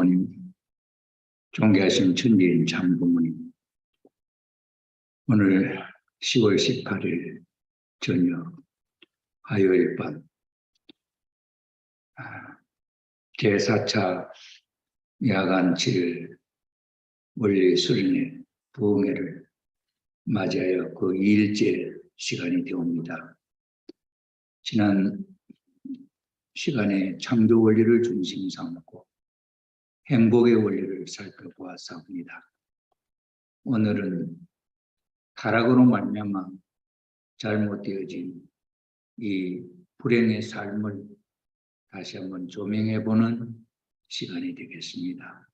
부모님, 존귀하신 천지인 참부모님, 오늘 10월 18일 저녁 화요일 밤 제4차 야간 7일 원리 수련회 부흥회를 맞이하여 그 2일째 시간이 되옵니다. 지난 시간에 창조 원리를 중심 삼고 행복의 원리를 살펴보았사옵니다. 오늘은 타락으로 말미암아 잘못되어진 이 불행의 삶을 다시 한번 조명해보는 시간이 되겠습니다.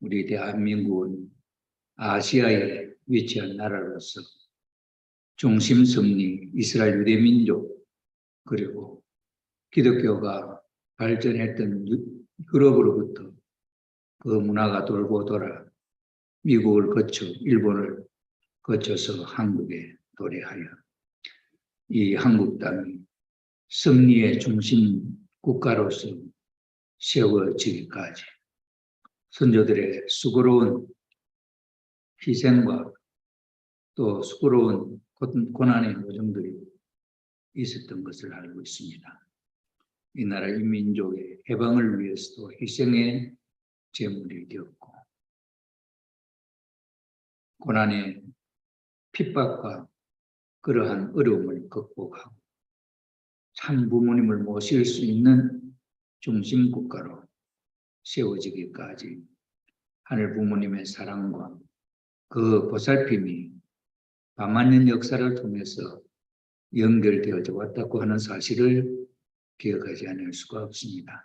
우리 대한민국은 아시아에 위치한 나라로서 중심 섭리 이스라엘 유대민족 그리고 기독교가 발전했던 유럽으로부터 그 문화가 돌고 돌아 미국을 거쳐 일본을 거쳐서 한국에 도래하여 이 한국 땅이 섭리의 중심 국가로서 세워지기까지 선조들의 수고로운 희생과 또 수고로운 고난의 노정들이 있었던 것을 알고 있습니다. 이 나라 인민족의 해방을 위해서도 희생의 제물이 되었고 고난의 핍박과 그러한 어려움을 극복하고 참 부모님을 모실 수 있는 중심 국가로 세워지기까지 하늘 부모님의 사랑과 그 보살핌이 반만년 역사를 통해서 연결되어져 왔다고 하는 사실을 기억하지 않을 수가 없습니다.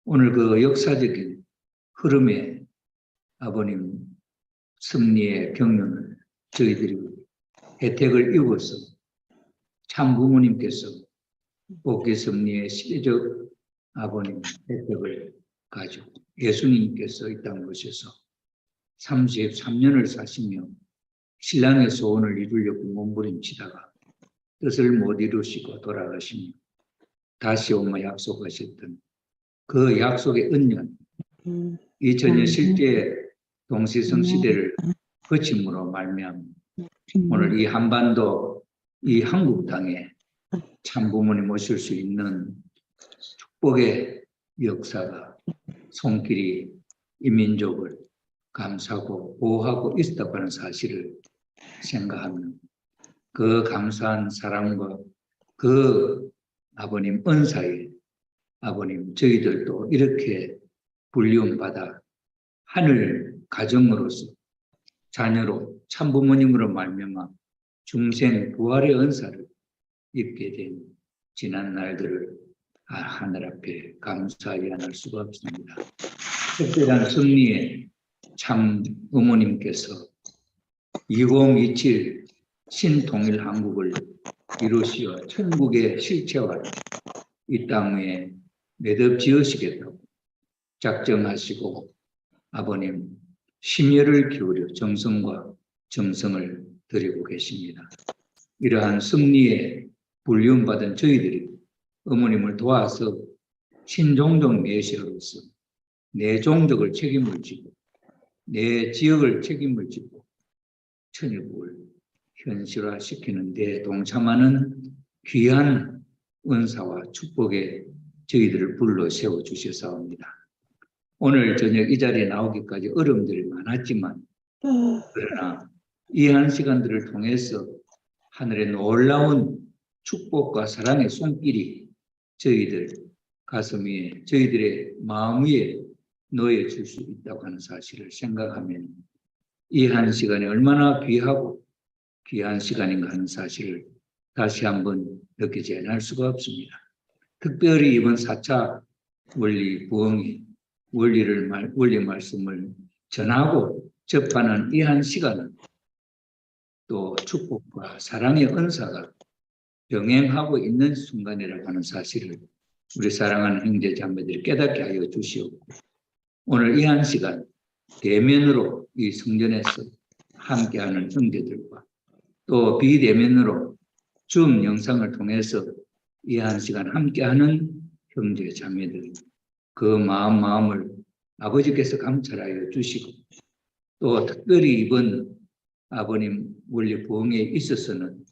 오늘 그 역사적인 흐름에 아버님 섭리의 경륜을 저희들이 혜택을 입어서 참 부모님께서 복귀 섭리의 시대적 아버님 혜택을 가지고 예수님께서 이 땅에 오셔서 33년을 사시며 신랑의 소원을 이루려고 몸부림치다가 뜻을 못 이루시고 돌아가시며 다시 오마 약속하셨던 그 약속의 은연 2000년 실제 동시성 시대를 거침으로 말미암아 오늘 이 한반도 이 한국 땅에 참 부모님 모실 수 있는 축복의 역사가 손길이 이 민족을 감싸고 보호하고 있었다고 하는 사실을 생각하면 그 감사한 사랑과 그 아버님 은사에 아버님 저희들도 이렇게 불리움받아 하늘 가정으로서 자녀로 참부모님으로 말미암아 중생 부활의 은사를 입게 된 지난 날들을 하늘 앞에 감사히 안할 수가 없습니다. 특별한 섭리의 참 어머님께서 2027 신통일 한국을 이루시어 천국의 실체화를 이 땅에 매듭 지으시겠다고 작정하시고 아버님 심혈을 기울여 정성과 정성을 드리고 계십니다. 이러한 섭리에 불리움받은 저희들이 어머님을 도와서 신종적 메시아로서 내 종족을 책임을 지고 내 지역을 책임을 지고 천일국을 현실화시키는 데 동참하는 귀한 은사와 축복에 저희들을 불러 세워주셔서옵니다. 오늘 저녁 이 자리에 나오기까지 어려움들이 많았지만 그러나 이 한 시간들을 통해서 하늘의 놀라운 축복과 사랑의 손길이 저희들 가슴 위에 저희들의 마음 위에 놓여질 수 있다고 하는 사실을 생각하면 이 한 시간이 얼마나 귀하고 귀한 시간인가 하는 사실을 다시 한번 느끼지 않을 수가 없습니다. 특별히 이번 4차 원리 부흥이 원리 말씀을 전하고 접하는 이 한 시간은 또 축복과 사랑의 은사가 병행하고 있는 순간이라고 하는 사실을 우리 사랑하는 형제 자매들이 깨닫게 하여 주시옵고 오늘 이 한 시간 대면으로 이 성전에서 함께하는 형제들과 또 비대면으로 줌 영상을 통해서 이 한 시간 함께하는 형제 자매들 그 마음을 아버지께서 감찰하여 주시고 또 특별히 이번 아버님 원리 부흥에 있어서는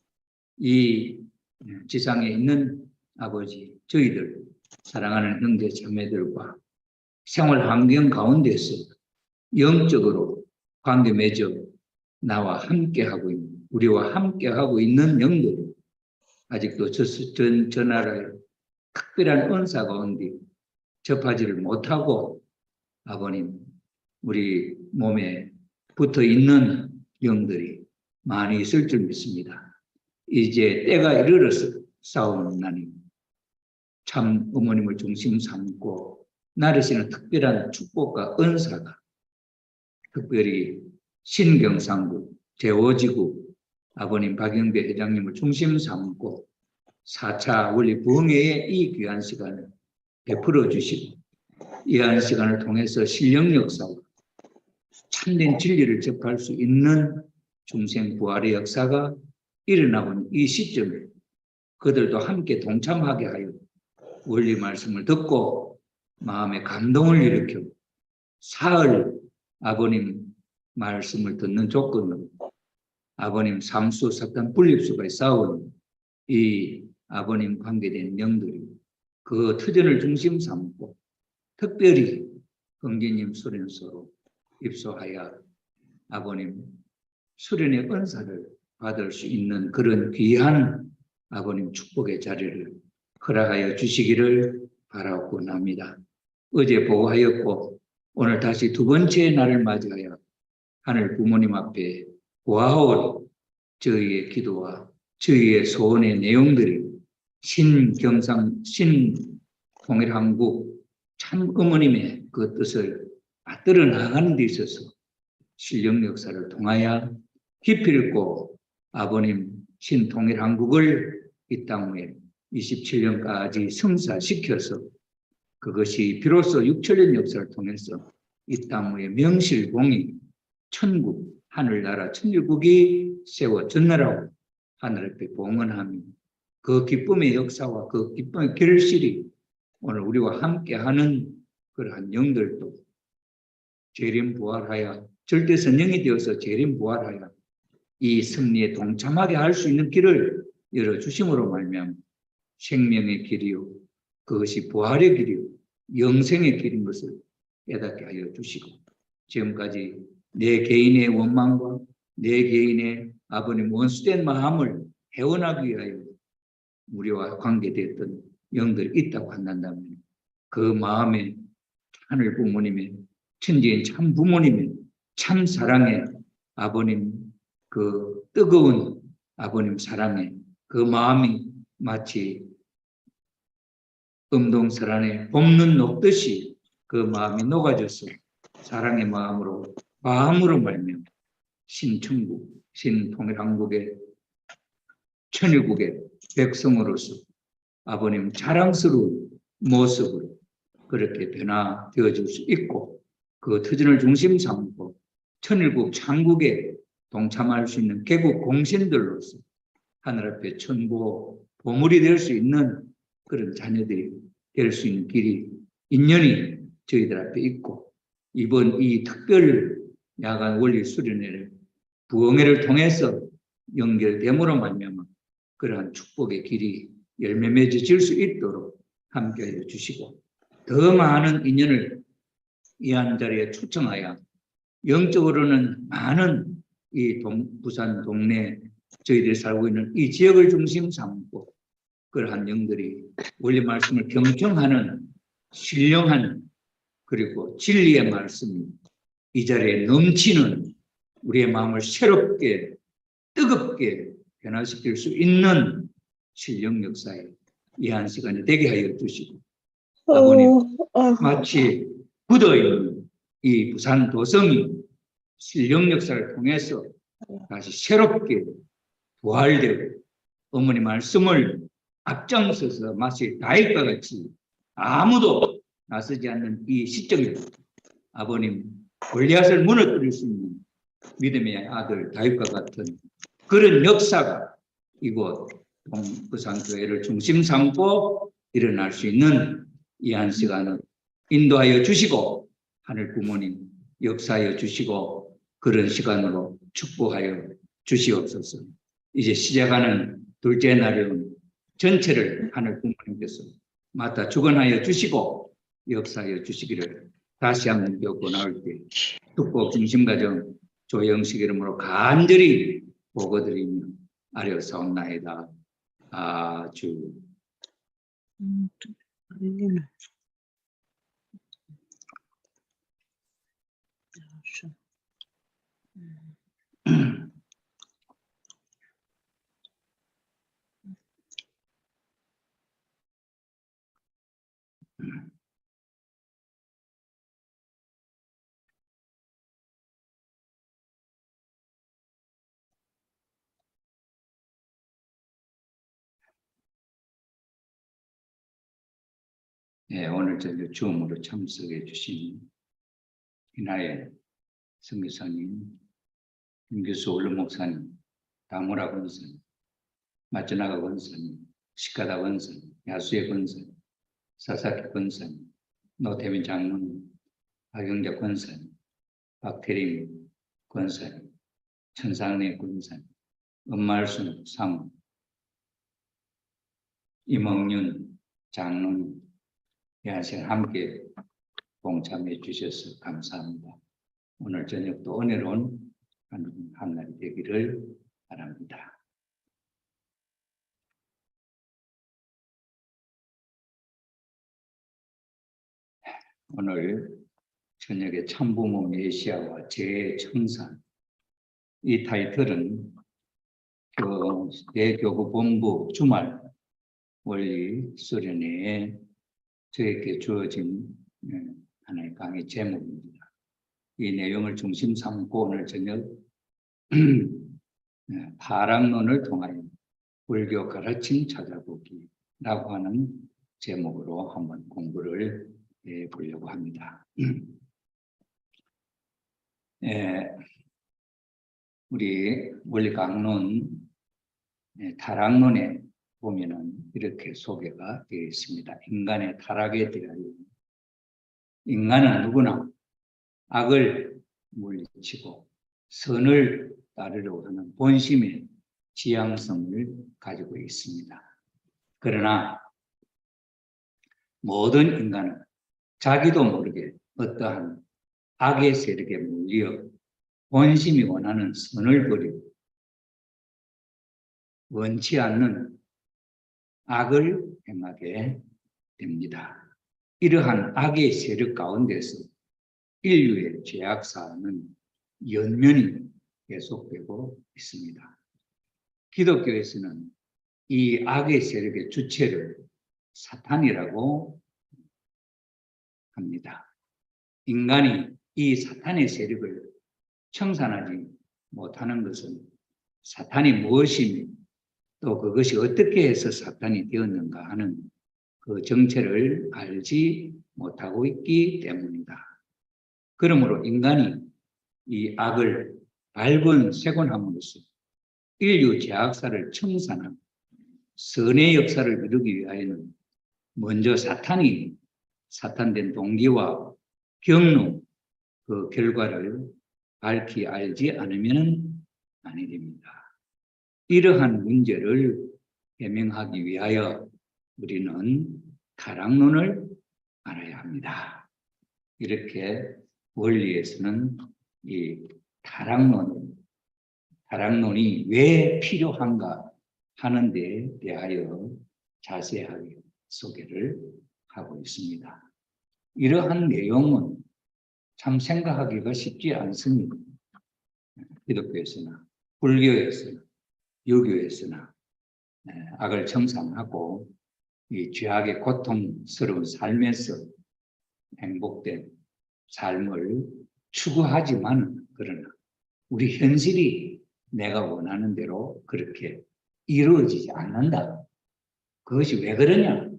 이 지상에 있는 아버지, 저희들 사랑하는 형제 자매들과 생활 환경 가운데서 영적으로 관계 맺어 나와 함께하고 있는, 우리와 함께하고 있는 영들, 아직도 저 나라의 특별한 은사 가운데 접하지를 못하고 아버님 우리 몸에 붙어 있는 영들이 많이 있을 줄 믿습니다. 이제 때가 이르러서 싸우는 참 어머님을 중심 삼고 나르시는 특별한 축복과 은사가 특별히 신경상국 제5지구 아버님 박영배 회장님을 중심 삼고 4차 원리 부흥회의 이 귀한 시간을 베풀어 주시고 이러한 시간을 통해서 신령 역사와 참된 진리를 접할 수 있는 중생 부활의 역사가 일어나고 있는 이 시점에 그들도 함께 동참하게 하여 원리 말씀을 듣고 마음의 감동을 일으켜 사흘 아버님 말씀을 듣는 조건으로 아버님 삼수 사탄 분립수가 싸우는 이 아버님 관계된 영들이 그 터전을 중심 삼고 특별히 긍지님 수련소로 입소하여 아버님 수련의 은사를 받을 수 있는 그런 귀한 아버님 축복의 자리를 허락하여 주시기를 바라고 납니다. 어제 보고하였고 오늘 다시 두 번째 날을 맞이하여 하늘 부모님 앞에 고아올 저희의 기도와 저희의 소원의 내용들이 신경상 신통일한국 참 어머님의 그 뜻을 받들어 나가는 데 있어서 신령 역사를 통하여 깊이 있고 아버님 신통일한국을 이 땅에 27년까지 성사시켜서 그것이 비로소 6천년 역사를 통해서 이 땅의 명실공히 천국, 하늘나라 천일국이 세워졌느라고 하늘 앞에 봉헌하며 그 기쁨의 역사와 그 기쁨의 결실이 오늘 우리와 함께하는 그러한 영들도 재림부활하여 절대선영이 되어서 재림부활하여 이 승리에 동참하게 할 수 있는 길을 열어주심으로 말미암아 생명의 길이요 그것이 부활의 길이요 영생의 길인 것을 깨닫게 하여 주시고 지금까지 내 개인의 원망과 내 개인의 아버님 원수된 마음을 회원하기 위하여 우리와 관계됐던 영들이 있다고 한다면 그 마음에 하늘 부모님의 천지인 참 부모님의 참 사랑의 아버님 그 뜨거운 아버님 사랑의 그 마음이 마치 음동설 안에 봄눈 녹듯이 그 마음이 녹아져서 사랑의 마음으로 마음으로 말미암아 신천국 신통일한국의 천일국의 백성으로서 아버님 자랑스러운 모습으로 그렇게 변화되어질 수 있고 그 터전을 중심 삼고 천일국 창국에 동참할 수 있는 개국 공신들로서 하늘 앞에 천보 보물이 될 수 있는 그런 자녀들이 될 수 있는 길이 인연이 저희들 앞에 있고 이번 이 특별 야간 원리 수련회를 부흥회를 통해서 연결됨으로 말미암아 그러한 축복의 길이 열매 맺어질 수 있도록 함께해 주시고 더 많은 인연을 이 한 자리에 초청하여 영적으로는 많은 이 부산 동네 저희들이 살고 있는 이 지역을 중심 삼고 그러한 영들이 원리 말씀을 경청하는 신령한 그리고 진리의 말씀이 이 자리에 넘치는 우리의 마음을 새롭게 뜨겁게 변화시킬 수 있는 신령 역사에 이 한 시간이 되게 하여 주시고 아버님 마치 굳어있는 이 부산 도성이 신령 역사를 통해서 다시 새롭게 부활되고 어머니 말씀을 앞장서서 마치 다윗과 같이 아무도 나서지 않는 이 시점에 아버님 골리앗을 무너뜨릴 수 있는 믿음의 아들 다윗과 같은 그런 역사가 이곳 부산교회를 중심 삼고 일어날 수 있는 이 한 시간을 인도하여 주시고 하늘 부모님 역사하여 주시고 그런 시간으로 축복하여 주시옵소서. 이제 시작하는 둘째 날은 전체를 하늘 부모님께서 맡아 주관하여 주시고 역사하여 주시기를 다시 한번 권하올 때 축복 중심가정 조영식 이름으로 간절히 보고드리며 아뢰옵사옵나이다. 아주 네, 오늘 저녁 주음으로 참석해 주신 이나의 선교사님, 김교수 올름 목사님, 다무라 권사님, 마츠나가 권사님, 시카다 권사님, 야수의 권사님, 사사키 권사님, 노태민 장로님, 박영자 권사님, 박태림 권사님, 천상래 권사님, 엄말순 사무, 임억윤 장로님, 야생 함께 동참해 주셔서 감사합니다. 오늘 저녁도 은혜로운 한 날이 되기를 바랍니다. 오늘 저녁에 참부모 메시아와 재청산, 이 타이틀은 대교구 본부 주말 원리 수련회에 저에게 주어진 하나의 강의 제목입니다. 이 내용을 중심 삼고 오늘 저녁 파랑론을 통하여 불교 가르침 찾아보기라고 하는 제목으로 한번 공부를 해보려고 합니다. 우리 원리 강론 타락론에 보면은 이렇게 소개가 되어 있습니다. 인간의 타락에 대하여 인간은 누구나 악을 물리치고 선을 따르려고 하는 본심의 지향성을 가지고 있습니다. 그러나 모든 인간은 자기도 모르게 어떠한 악의 세력에 물려 본심이 원하는 선을 버리고 원치 않는 악을 행하게 됩니다. 이러한 악의 세력 가운데서 인류의 죄악사는 연면이 계속되고 있습니다. 기독교에서는 이 악의 세력의 주체를 사탄이라고 합니다. 인간이 이 사탄의 세력을 청산하지 못하는 것은 사탄이 무엇이며 또 그것이 어떻게 해서 사탄이 되었는가 하는 그 정체를 알지 못하고 있기 때문이다. 그러므로 인간이 이 악을 발본색원함으로써 인류 죄악사를 청산하고 선의 역사를 이루기 위하여는 먼저 사탄이 사탄된 동기와 경로 그 결과를 밝히 알지 않으면 아니 됩니다. 이러한 문제를 해명하기 위하여 우리는 타락론을 알아야 합니다. 이렇게 원리에서는 이 타락론이 왜 필요한가 하는 데 대하여 자세하게 소개를 하고 있습니다. 이러한 내용은 참 생각하기가 쉽지 않습니다. 기독교에서나 불교에서나 유교에서나 악을 청산하고 이 죄악의 고통스러운 삶에서 행복된 삶을 추구하지만 그러나 우리 현실이 내가 원하는 대로 그렇게 이루어지지 않는다. 그것이 왜 그러냐?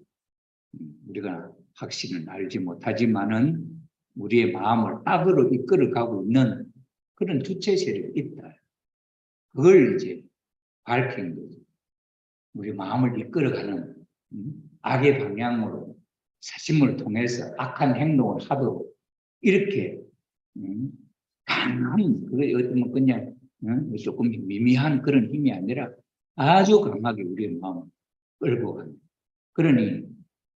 우리가 확신을 알지 못하지만은 우리의 마음을 악으로 이끌어가고 있는 그런 주체 세력이 있다. 그걸 이제 밝힌 거죠. 우리 마음을 이끌어가는 악의 방향으로 사심을 통해서 악한 행동을 하도록 이렇게 강한, 그게 어쩌면 그냥 조금 미미한 그런 힘이 아니라 아주 강하게 우리의 마음을 끌고 가는. 그러니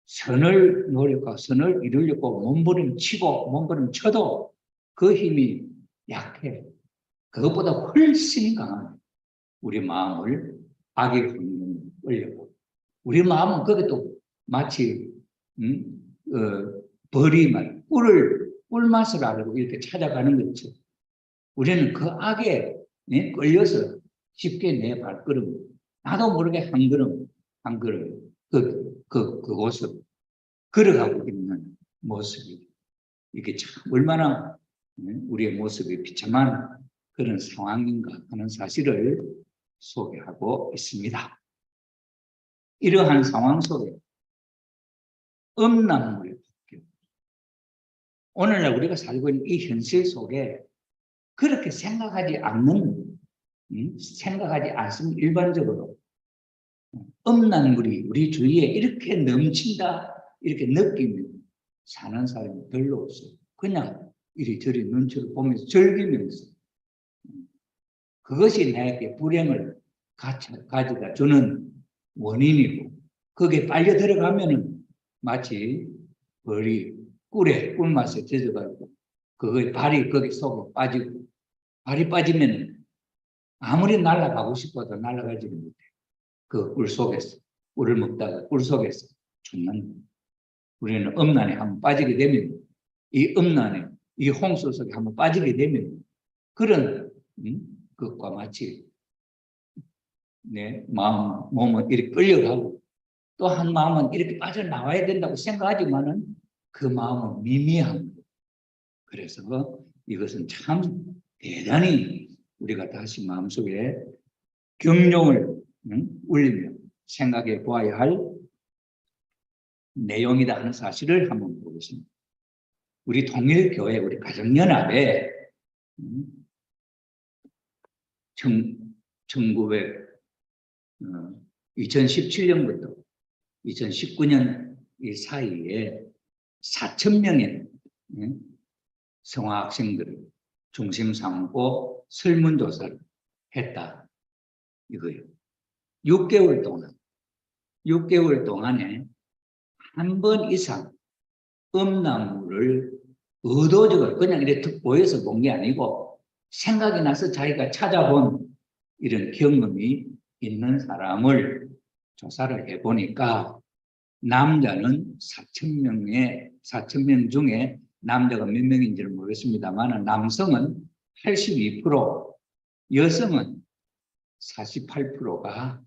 선을 노력하고 선을 이루려고 몸부림치고 몸부림쳐도 그 힘이 약해. 그것보다 훨씬 강한 우리 마음을 악의 흥룡에 끌려고. 우리 마음은 그게 또 마치 벌이 말 꿀맛을 알고 이렇게 찾아가는 것처럼 우리는 그 악에 끌려서 쉽게 내 발걸음, 나도 모르게 한 걸음 그곳을 걸어가고 있는 모습이, 이게 참 얼마나 우리의 모습이 비참한 그런 상황인가 하는 사실을 소개하고 있습니다. 이러한 상황 속에 음란물의 폭격, 오늘날 우리가 살고 있는 이 현실 속에 그렇게 생각하지 않습니다. 일반적으로 음란물이 우리 주위에 이렇게 넘친다 이렇게 느끼면 사는 사람이 별로 없어요. 그냥 이리저리 눈치를 보면서 즐기면서 그것이 나에게 불행을 가져다 주는 원인이고, 거기에 빨려 들어가면은 마치 벌이 꿀맛에 젖어가지고 그거에 발이 거기 속에 빠지고, 발이 빠지면 아무리 날아가고 싶어도 날아가지를 못해. 그 꿀 속에서 꿀을 먹다가 꿀 속에서 죽는. 우리는 음란에 한번 빠지게 되면, 이 음란에 이 홍수 속에 한번 빠지게 되면 그런 것과 마치 내 마음, 몸은 이렇게 끌려가고 또 한 마음은 이렇게 빠져나와야 된다고 생각하지만은 그 마음은 미미한 거예요. 그래서 이것은 참 대단히 우리가 다시 마음속에 경종을 울리며 생각해 보아야 할 내용이다 하는 사실을 한번 보겠습니다. 우리 통일교회, 우리 가정연합에 2017년부터 2019년 이 사이에 4,000명의 성화학생들을 중심 삼고 설문조사를 했다 이거예요. 6개월 동안에 한 번 이상 음란물을 의도적으로 그냥 이렇게 보여서 본 게 아니고 생각이 나서 자기가 찾아본 이런 경험이 있는 사람을 조사를 해보니까 남자는 4,000명 중에 남자가 몇 명인지는 모르겠습니다만 남성은 82%, 여성은 48%가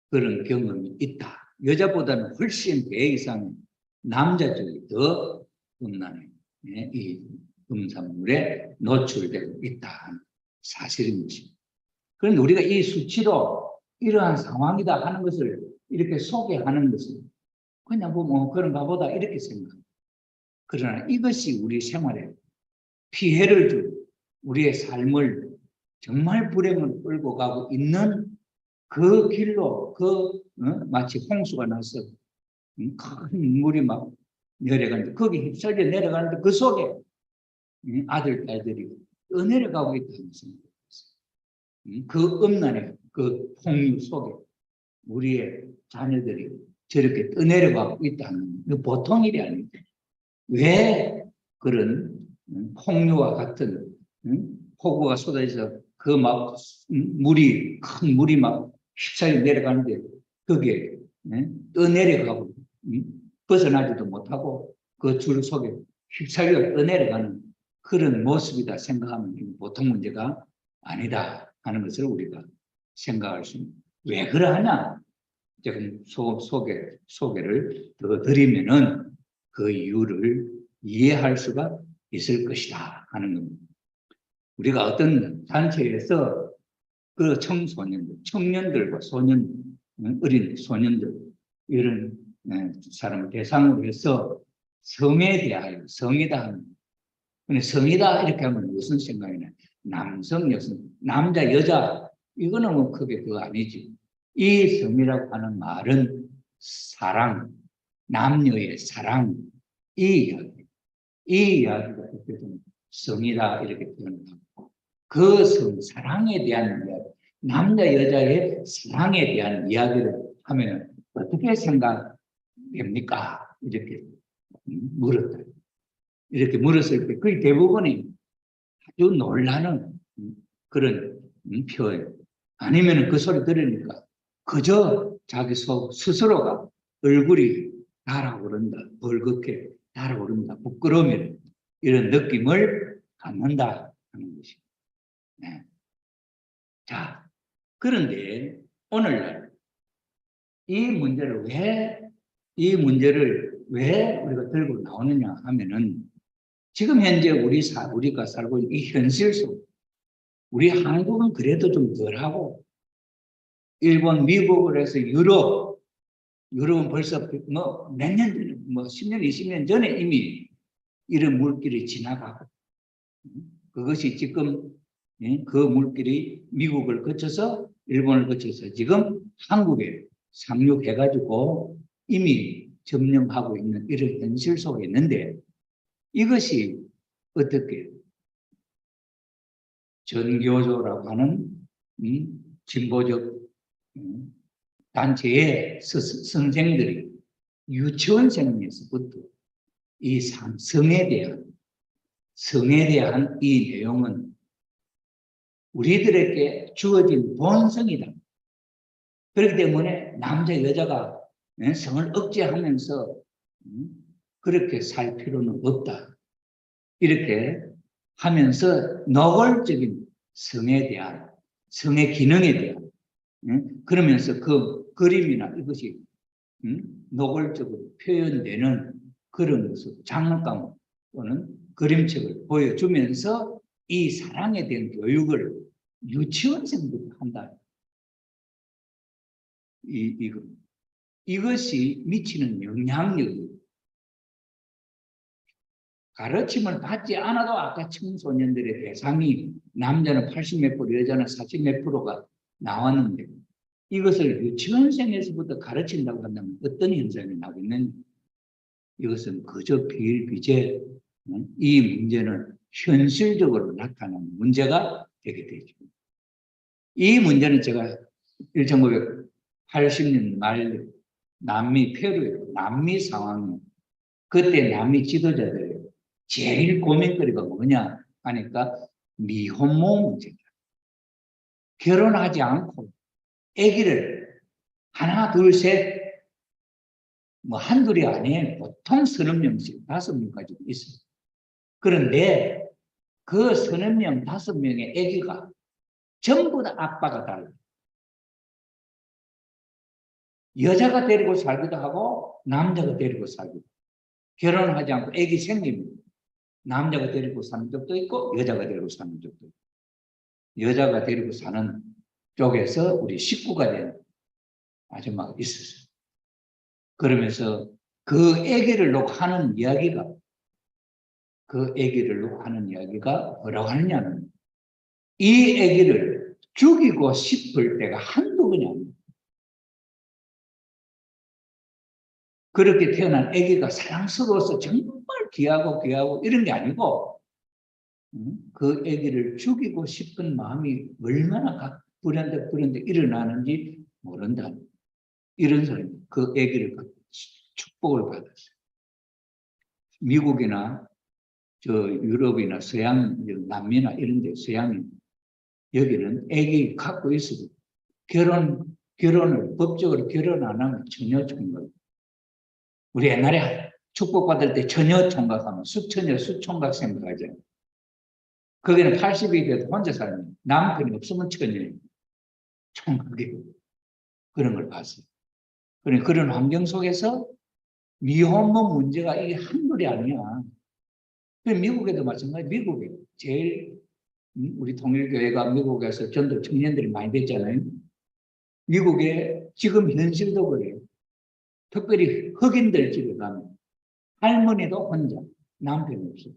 그런 경험이 있다. 여자보다는 훨씬 배 이상 남자 쪽이 더 음란에, 이 음산물에 노출되고 있다는 사실인지. 그런데 우리가 이 수치로 이러한 상황이다 하는 것을 이렇게 소개하는 것은 그냥 뭐 그런가 보다 이렇게 생각합니다. 그러나 이것이 우리 생활에 피해를 주고 우리의 삶을 정말 불행을 끌고 가고 있는 그 길로 마치 홍수가 나서 큰 물이 막 내려가는데 거기 휩쓸려 내려가는데 그 속에 아들, 딸들이 떠내려가고 있다는 생각이 있어요. 그 음란의 그 폭류 속에 우리의 자녀들이 저렇게 떠내려가고 있다는 그 보통 일이 아닙니다. 왜 그런 폭류와 같은 폭우가 쏟아져서 그 막 큰 물이 막 휩쓸려 내려가는데 거기에 떠내려가고 벗어나지도 못하고 그 줄 속에 휩쓸려 떠내려가는 그런 모습이다 생각하면 보통 문제가 아니다 하는 것을 우리가 생각할 수 있습니다. 왜 그러하냐? 조금 소개를 더 드리면은 그 이유를 이해할 수가 있을 것이다 하는 겁니다. 우리가 어떤 단체에서 그 청년들과 어린 소년들, 이런 사람을 대상으로 해서 성에 대하여, 성이다 하는. 근데 성이다 이렇게 하면 무슨 생각이 나요? 남성, 여성, 남자, 여자, 이거는 뭐 크게 그거 아니지. 이 성이라고 하는 말은 사랑, 남녀의 사랑, 이 이야기. 이 이야기가 어쨌든 성이다 이렇게 표현하고 그 성, 사랑에 대한 이야기, 남자 여자의 사랑에 대한 이야기를 하면 어떻게 생각됩니까? 이렇게 물었다. 이렇게 물었을 때 거의 대부분이 아주 놀라는 그런 표현. 아니면 그 소리 들으니까 그저 자기 스스로가 얼굴이 달아오른다, 벌겋게 달아오른다, 부끄러움이 이런 느낌을 갖는다 하는 것입니다. 네. 자, 그런데 오늘날 이 문제를 왜 우리가 들고 나오느냐 하면은 지금 현재 우리가 살고 있는 이 현실 속, 우리 한국은 그래도 좀 덜하고, 일본, 미국을 해서 유럽은 벌써 뭐 몇 년 전에, 뭐 10년, 20년 전에 이미 이런 물길이 지나가고, 그것이 지금 그 물길이 미국을 거쳐서 일본을 거쳐서 지금 한국에 상륙해가지고 이미 점령하고 있는 이런 현실 속에 있는데 이것이 어떻게 전교조라고 하는 진보적 단체의 선생들이 유치원생에서부터 이 성에 대한 이 내용은 우리들에게 주어진 본성이다. 그렇기 때문에 남자 여자가 성을 억제하면서 그렇게 살 필요는 없다. 이렇게 하면서 노골적인 성의 기능에 대한 그러면서 그 그림이나 이것이 노골적으로 표현되는 그런 모습, 장난감 또는 그림책을 보여주면서 이 사랑에 대한 교육을 유치원생부터 한다. 이것이 미치는 영향력이 가르침을 받지 않아도 아까 청소년들의 대상이 남자는 80몇 프로, 여자는 40몇 프로가 나왔는데 이것을 유치원생에서부터 가르친다고 한다면 어떤 현상이 나오겠느냐? 이것은 그저 비일비재 이 문제는 현실적으로 나타나는 문제가 되게 되죠. 이 문제는 제가 1980년 말 남미 페루에 남미 상황이 그때 남미 지도자들이 제일 고민거리가 뭐냐 하니까 미혼모 문제다. 결혼하지 않고 아기를 하나 둘 셋 뭐 한둘이 아니에요. 보통 30명씩 5명까지 있어요. 그런데 그 30명 5명의 아기가 전부 다 아빠가 달라요. 여자가 데리고 살기도 하고 남자가 데리고 살기도 하고 결혼하지 않고 아기 생기면 남자가 데리고 사는 적도 있고 여자가 데리고 사는 적도 있고 여자가 데리고 사는 쪽에서 우리 식구가 된 아줌마가 있었어요. 그러면서 그 아기를 놓고 하는 이야기가 뭐라고 하느냐면 이 아기를 죽이고 싶을 때가 한두 번이 아닙니다. 그렇게 태어난 아기가 사랑스러워서 정말 귀하고 이런 게 아니고 그 아기를 죽이고 싶은 마음이 얼마나 불현듯 일어나는지 모른다. 이런 사람이 그 아기를 축복을 받았어요. 미국이나 저 유럽이나 서양, 남미나 이런 데 서양이 여기는 아기 갖고 있어도 결혼을 법적으로 결혼 안 하면 처녀 총각. 우리 옛날에 축복받을 때 처녀 총각하면 수처녀 수총각 생각하잖아요. 거기는 80이 돼도 혼자 살면 남편이 없으면 처녀예요. 총각이 그런 걸 봤어요. 그런 환경 속에서 미혼모 문제가 이게 한둘이 아니야. 미국에도 마찬가지. 미국에 제일 우리 통일교회가 미국에서 전도 청년들이 많이 됐잖아요. 미국에 지금 현실도 그래요. 특별히 흑인들 집에 가면 할머니도 혼자, 남편이 없어.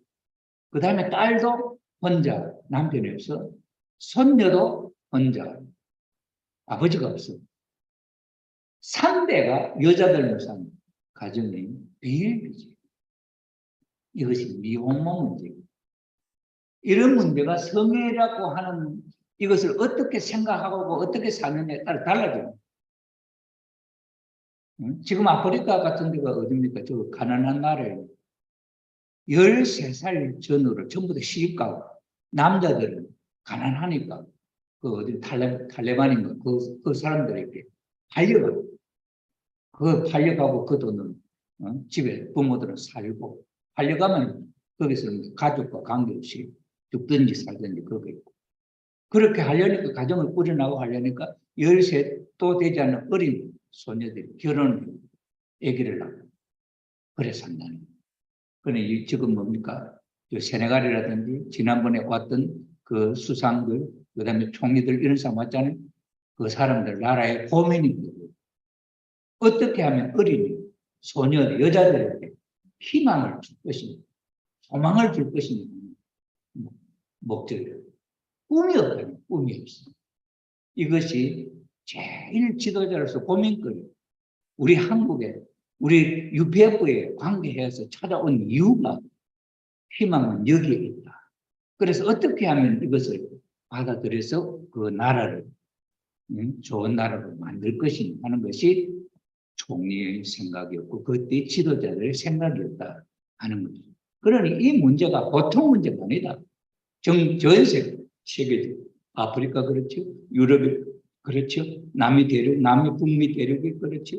그 다음에 딸도 혼자, 남편이 없어. 손녀도 혼자, 아버지가 없어. 3대가 여자들만 사는 가정이 비일비재. 이것이 미혼모 문제입니다. 이런 문제가 성애라고 하는 이것을 어떻게 생각하고 어떻게 사느냐에 따라 달라져요. 지금 아프리카 같은 데가 어딥니까? 저 가난한 나라예요. 13살 전후로 전부 다 시집가고, 남자들은 가난하니까, 그 어디 탈레반인가, 그 사람들에게 팔려가고, 팔려가고 그 돈은 집에 부모들은 살고, 팔려가면 거기서는 가족과 관계없이 죽든지 살든지 그거 있고. 그렇게 하려니까, 가정을 꾸려나가고 하려니까 13도 되지 않는 어린 소녀들이 결혼을 아기를 낳고 그래 산다는 거예요. 그런데 지금 뭡니까? 세네갈이라든지 지난번에 왔던 그 수상들, 그 다음에 총리들 이런 사람 왔잖아요. 그 사람들 나라의 고민입니다. 어떻게 하면 어린이, 소녀, 여자들에게 희망을 줄 것인가, 소망을 줄 것인가, 목적이에요. 꿈이 없다면 꿈이 없어. 이것이 제일 지도자로서 고민거리. 우리 한국에, 우리 UPF에 관계해서 찾아온 이유가 희망은 여기에 있다. 그래서 어떻게 하면 이것을 받아들여서 그 나라를 좋은 나라로 만들 것인가 하는 것이 총리의 생각이었고 그때 지도자들의 생각이었다 하는 거죠. 그러니 이 문제가 보통 문제가 아니다. 전 세계적으로 아프리카 그렇죠, 유럽이 그렇죠, 남미 대륙, 남미 북미 대륙이 그렇죠.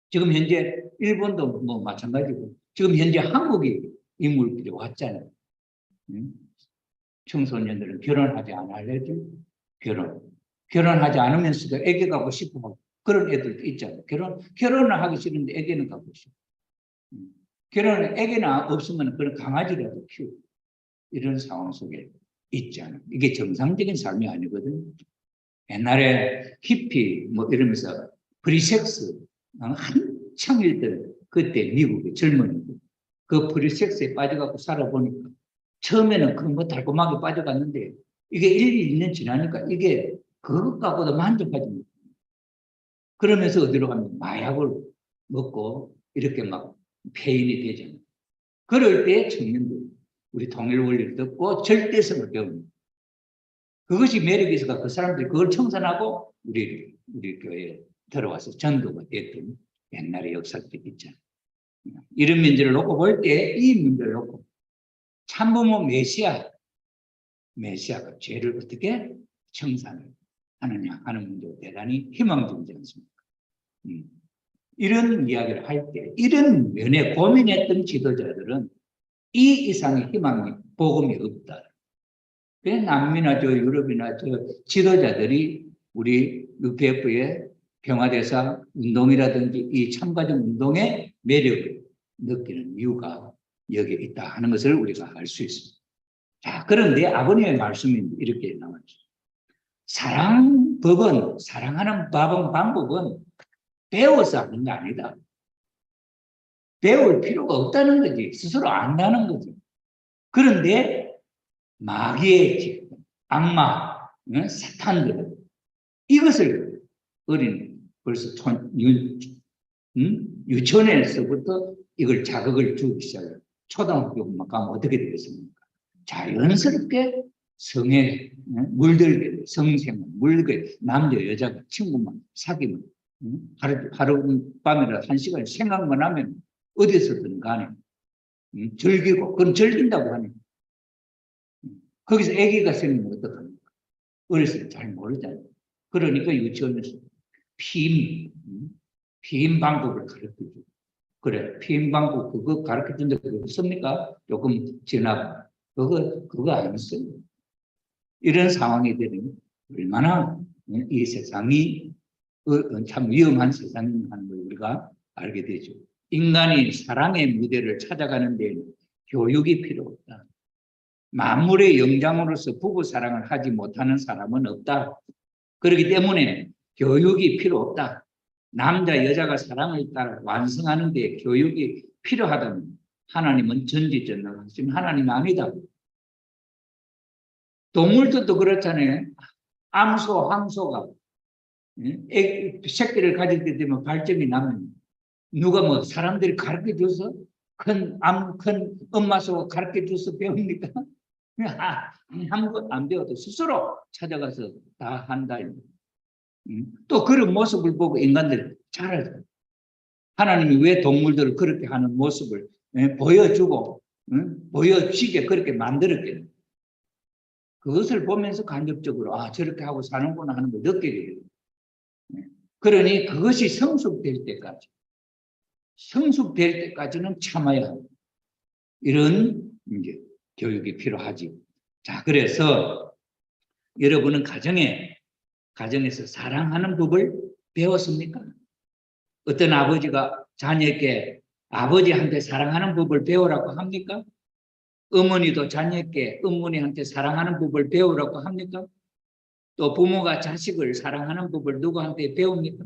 지금 현재 일본도 뭐 마찬가지고 지금 현재 한국이 이 물길에 왔잖아요. 청소년들은 결혼하지 않으려죠. 결혼하지 않으면서도 애기 가고 싶어 그런 애들도 있잖아요. 결혼을 하기 싫은데 애기는 가고 싶어. 애기는 없으면 그런 강아지라도 키우고 이런 상황 속에 있잖아요. 이게 정상적인 삶이 아니거든요. 옛날에 히피 뭐 이러면서 프리섹스 한창일 때 그때 미국의 젊은이들 그 프리섹스에 빠져갖고 살아보니까 처음에는 그 뭐 달콤하게 빠져갔는데 이게 1, 2년 지나니까 이게 그것 갖고도 만족하지 못해요. 그러면서 어디로 가면 마약을 먹고 이렇게 막 폐인이 되잖아요. 그럴 때 청년들 우리 통일 원리를 듣고 절대성을 배웁니다. 그것이 매력이 있어서 그 사람들이 그걸 청산하고 우리 교회에 들어와서 전도가 됐던 옛날의 역사들이 있잖아요. 이런 문제를 놓고 볼 때 이 문제를 놓고 참부모 메시아가 죄를 어떻게 청산을 하느냐 하는 문제가 대단히 희망적이지 않습니까? 이런 이야기를 할 때 이런 면에 고민했던 지도자들은 이 이상의 희망이 복음이 없다. 남미나 유럽이나 지도자들이 우리 UPF의 평화대사 운동이라든지 이 참가적 운동의 매력을 느끼는 이유가 여기에 있다 하는 것을 우리가 알 수 있습니다. 자, 그런데 아버님의 말씀이 이렇게 나왔죠. 사랑하는 방법은 배워서 하는 게 아니다. 배울 필요가 없다는 거지. 스스로 안다는 거지. 그런데 마귀의 악마, 사탄들 이것을 벌써 유치원에서부터 이걸 자극을 주기 시작해요. 초등학교만 가면 어떻게 되겠습니까? 자연스럽게 성에 물들게 성생활 물들게 남자 여자가 친구만 사귀면 하룻밤이라 1시간 생각만 하면 어디서든 간에 즐기고 그건 즐긴다고 하니까 거기서 아기가 생기면 어떡합니까? 어렸을 때 잘 모르잖아요. 그러니까 유치원에서 피임 방법을 가르쳐주고 그래 피임 방법 그거 가르쳐준다 그거 씁니까? 조금 지나고 그거 안 써요. 이런 상황이 되면 얼마나 이 세상이 참 위험한 세상인 걸 우리가 알게 되죠. 인간이 사랑의 무대를 찾아가는 데에는 교육이 필요 없다. 만물의 영장으로서 부부 사랑을 하지 못하는 사람은 없다. 그렇기 때문에 교육이 필요 없다. 남자 여자가 사랑을 따라 완성하는 데 교육이 필요하다면 하나님은 전지전능하시면 하나님은 아니다. 동물들도 그렇잖아요. 암소, 항소가 새끼를 가질 때 되면 발정이 나면 누가 뭐 사람들이 가르쳐줘서 큰 엄마 속 가르쳐 줘서 배웁니까? 안 배워도 스스로 찾아가서 다 한다. 또 그런 모습을 보고 인간들이 잘하죠. 하나님이 왜 동물들을 그렇게 하는 모습을 보여주고 보여지게 그렇게 만들었겠냐. 그것을 보면서 간접적으로 저렇게 하고 사는구나 하는 걸 느끼게 돼요. 그러니 그것이 성숙될 때까지는 참아야 합니다. 이런 이제 교육이 필요하지. 자, 그래서 여러분은 가정에서 사랑하는 법을 배웠습니까? 어떤 아버지가 자녀에게 아버지한테 사랑하는 법을 배우라고 합니까? 어머니도 자녀에게 어머니한테 사랑하는 법을 배우라고 합니까? 또 부모가 자식을 사랑하는 법을 누구한테 배웁니까?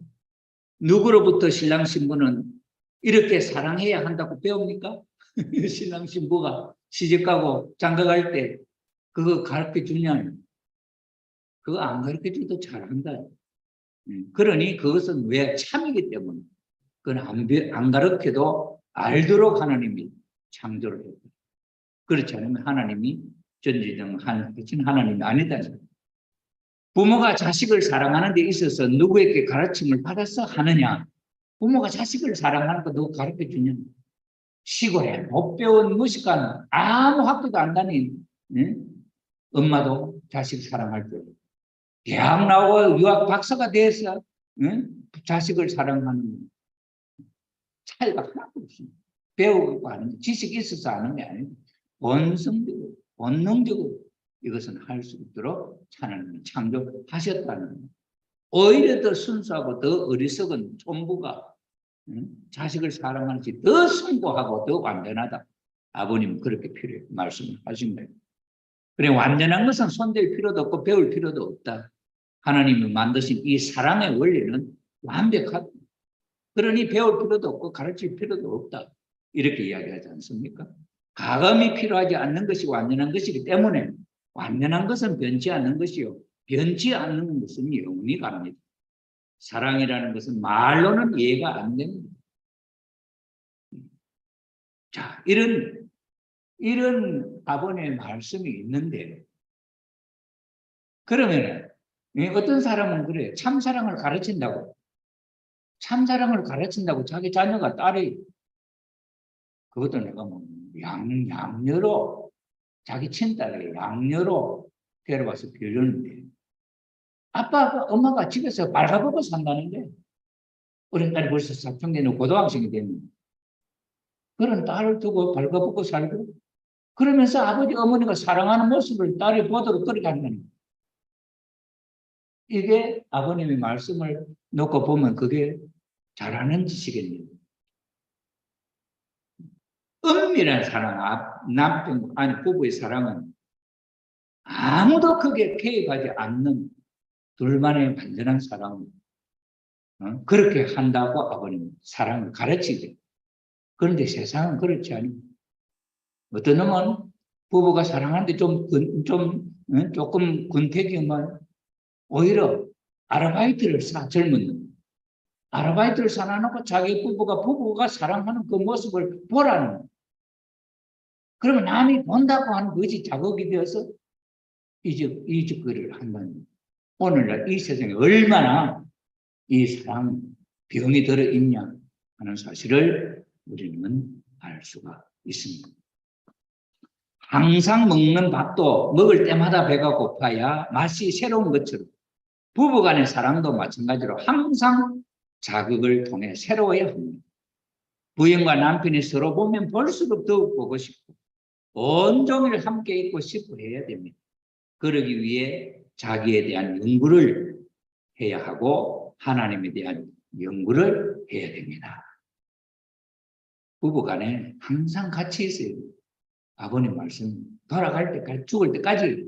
누구로부터 신랑 신부는 이렇게 사랑해야 한다고 배웁니까? 신랑 신부가 시집가고 장가갈 때 그거 가르쳐 주냐? 그거 안 가르쳐 줘도 잘한다. 그러니 그것은 왜 참이기 때문에 그건 안 가르쳐도 알도록 하나님이 창조를 했다. 그렇지 않으면 하나님이 전지전능하신 하나님이 아니다. 부모가 자식을 사랑하는 데 있어서 누구에게 가르침을 받아서 하느냐? 부모가 자식을 사랑하는 거 누구 가르쳐 주냐? 시골에 못 배운 무식한 아무 학교도 안 다닌 엄마도 자식 사랑할 거예요. 대학 나오고 유학 박사가 돼서 자식을 사랑하는 차이가 하나도 없습니다. 배우고 하는 게 지식이 있어서 하는 게 아니고 본능적으로 이것은 할 수 있도록 하나님이 창조하셨다는 거예요. 오히려 더 순수하고 더 어리석은 촌부가 자식을 사랑하는지 더 숭고하고 더 완전하다. 아버님은 그렇게 말씀을 하신 거예요. 그래, 완전한 것은 손댈 필요도 없고 배울 필요도 없다. 하나님이 만드신 이 사랑의 원리는 완벽하다. 그러니 배울 필요도 없고 가르칠 필요도 없다. 이렇게 이야기하지 않습니까? 가감이 필요하지 않는 것이 완전한 것이기 때문에 완전한 것은 변치 않는 것이요. 변치 않는 것은 영원히 갑니다. 사랑이라는 것은 말로는 이해가 안 됩니다. 자, 이런 아버님의 말씀이 있는데, 그러면은 어떤 사람은 그래요. 참사랑을 가르친다고 자기 자녀가 딸이 그것도 내가 뭐 양녀로 자기 친딸을 양녀로 데려와서 빌렸는데 아빠가 엄마가 집에서 발가벗고 산다는데 어린 딸이 벌써 사춘기는 고등학생이 됐는데 그런 딸을 두고 발가벗고 살고 그러면서 아버지 어머니가 사랑하는 모습을 딸이 보도록 그렇게 한다는 이게 아버님의 말씀을 놓고 보면 그게 잘하는 짓이겠네요. 은밀한 사랑, 남편, 아니 부부의 사랑은 아무도 크게 개입하지 않는 둘만의 완전한 사랑, 그렇게 한다고 아버님 사랑을 가르치죠. 그런데 세상은 그렇지 않아요. 어떤 놈은 부부가 사랑하는데 조금 군태기면 오히려 아르바이트를 젊은 놈. 아르바이트를 사놔놓고 자기 부부가 사랑하는 그 모습을 보라는 거예요. 그러면 남이 본다고 하는 것이 자극이 되어서 이직거리를 한다는 거예요. 오늘날 이 세상에 얼마나 이 사랑 병이 들어있냐 하는 사실을 우리는 알 수가 있습니다. 항상 먹는 밥도 먹을 때마다 배가 고파야 맛이 새로운 것처럼 부부간의 사랑도 마찬가지로 항상 자극을 통해 새로워야 합니다. 부인과 남편이 서로 보면 볼수록 더욱 보고 싶고 온종일 함께 있고 싶어 해야 됩니다. 그러기 위해 자기에 대한 연구를 해야 하고 하나님에 대한 연구를 해야 됩니다. 부부간에 항상 같이 있어요. 아버님 말씀 돌아갈 때까지 죽을 때까지.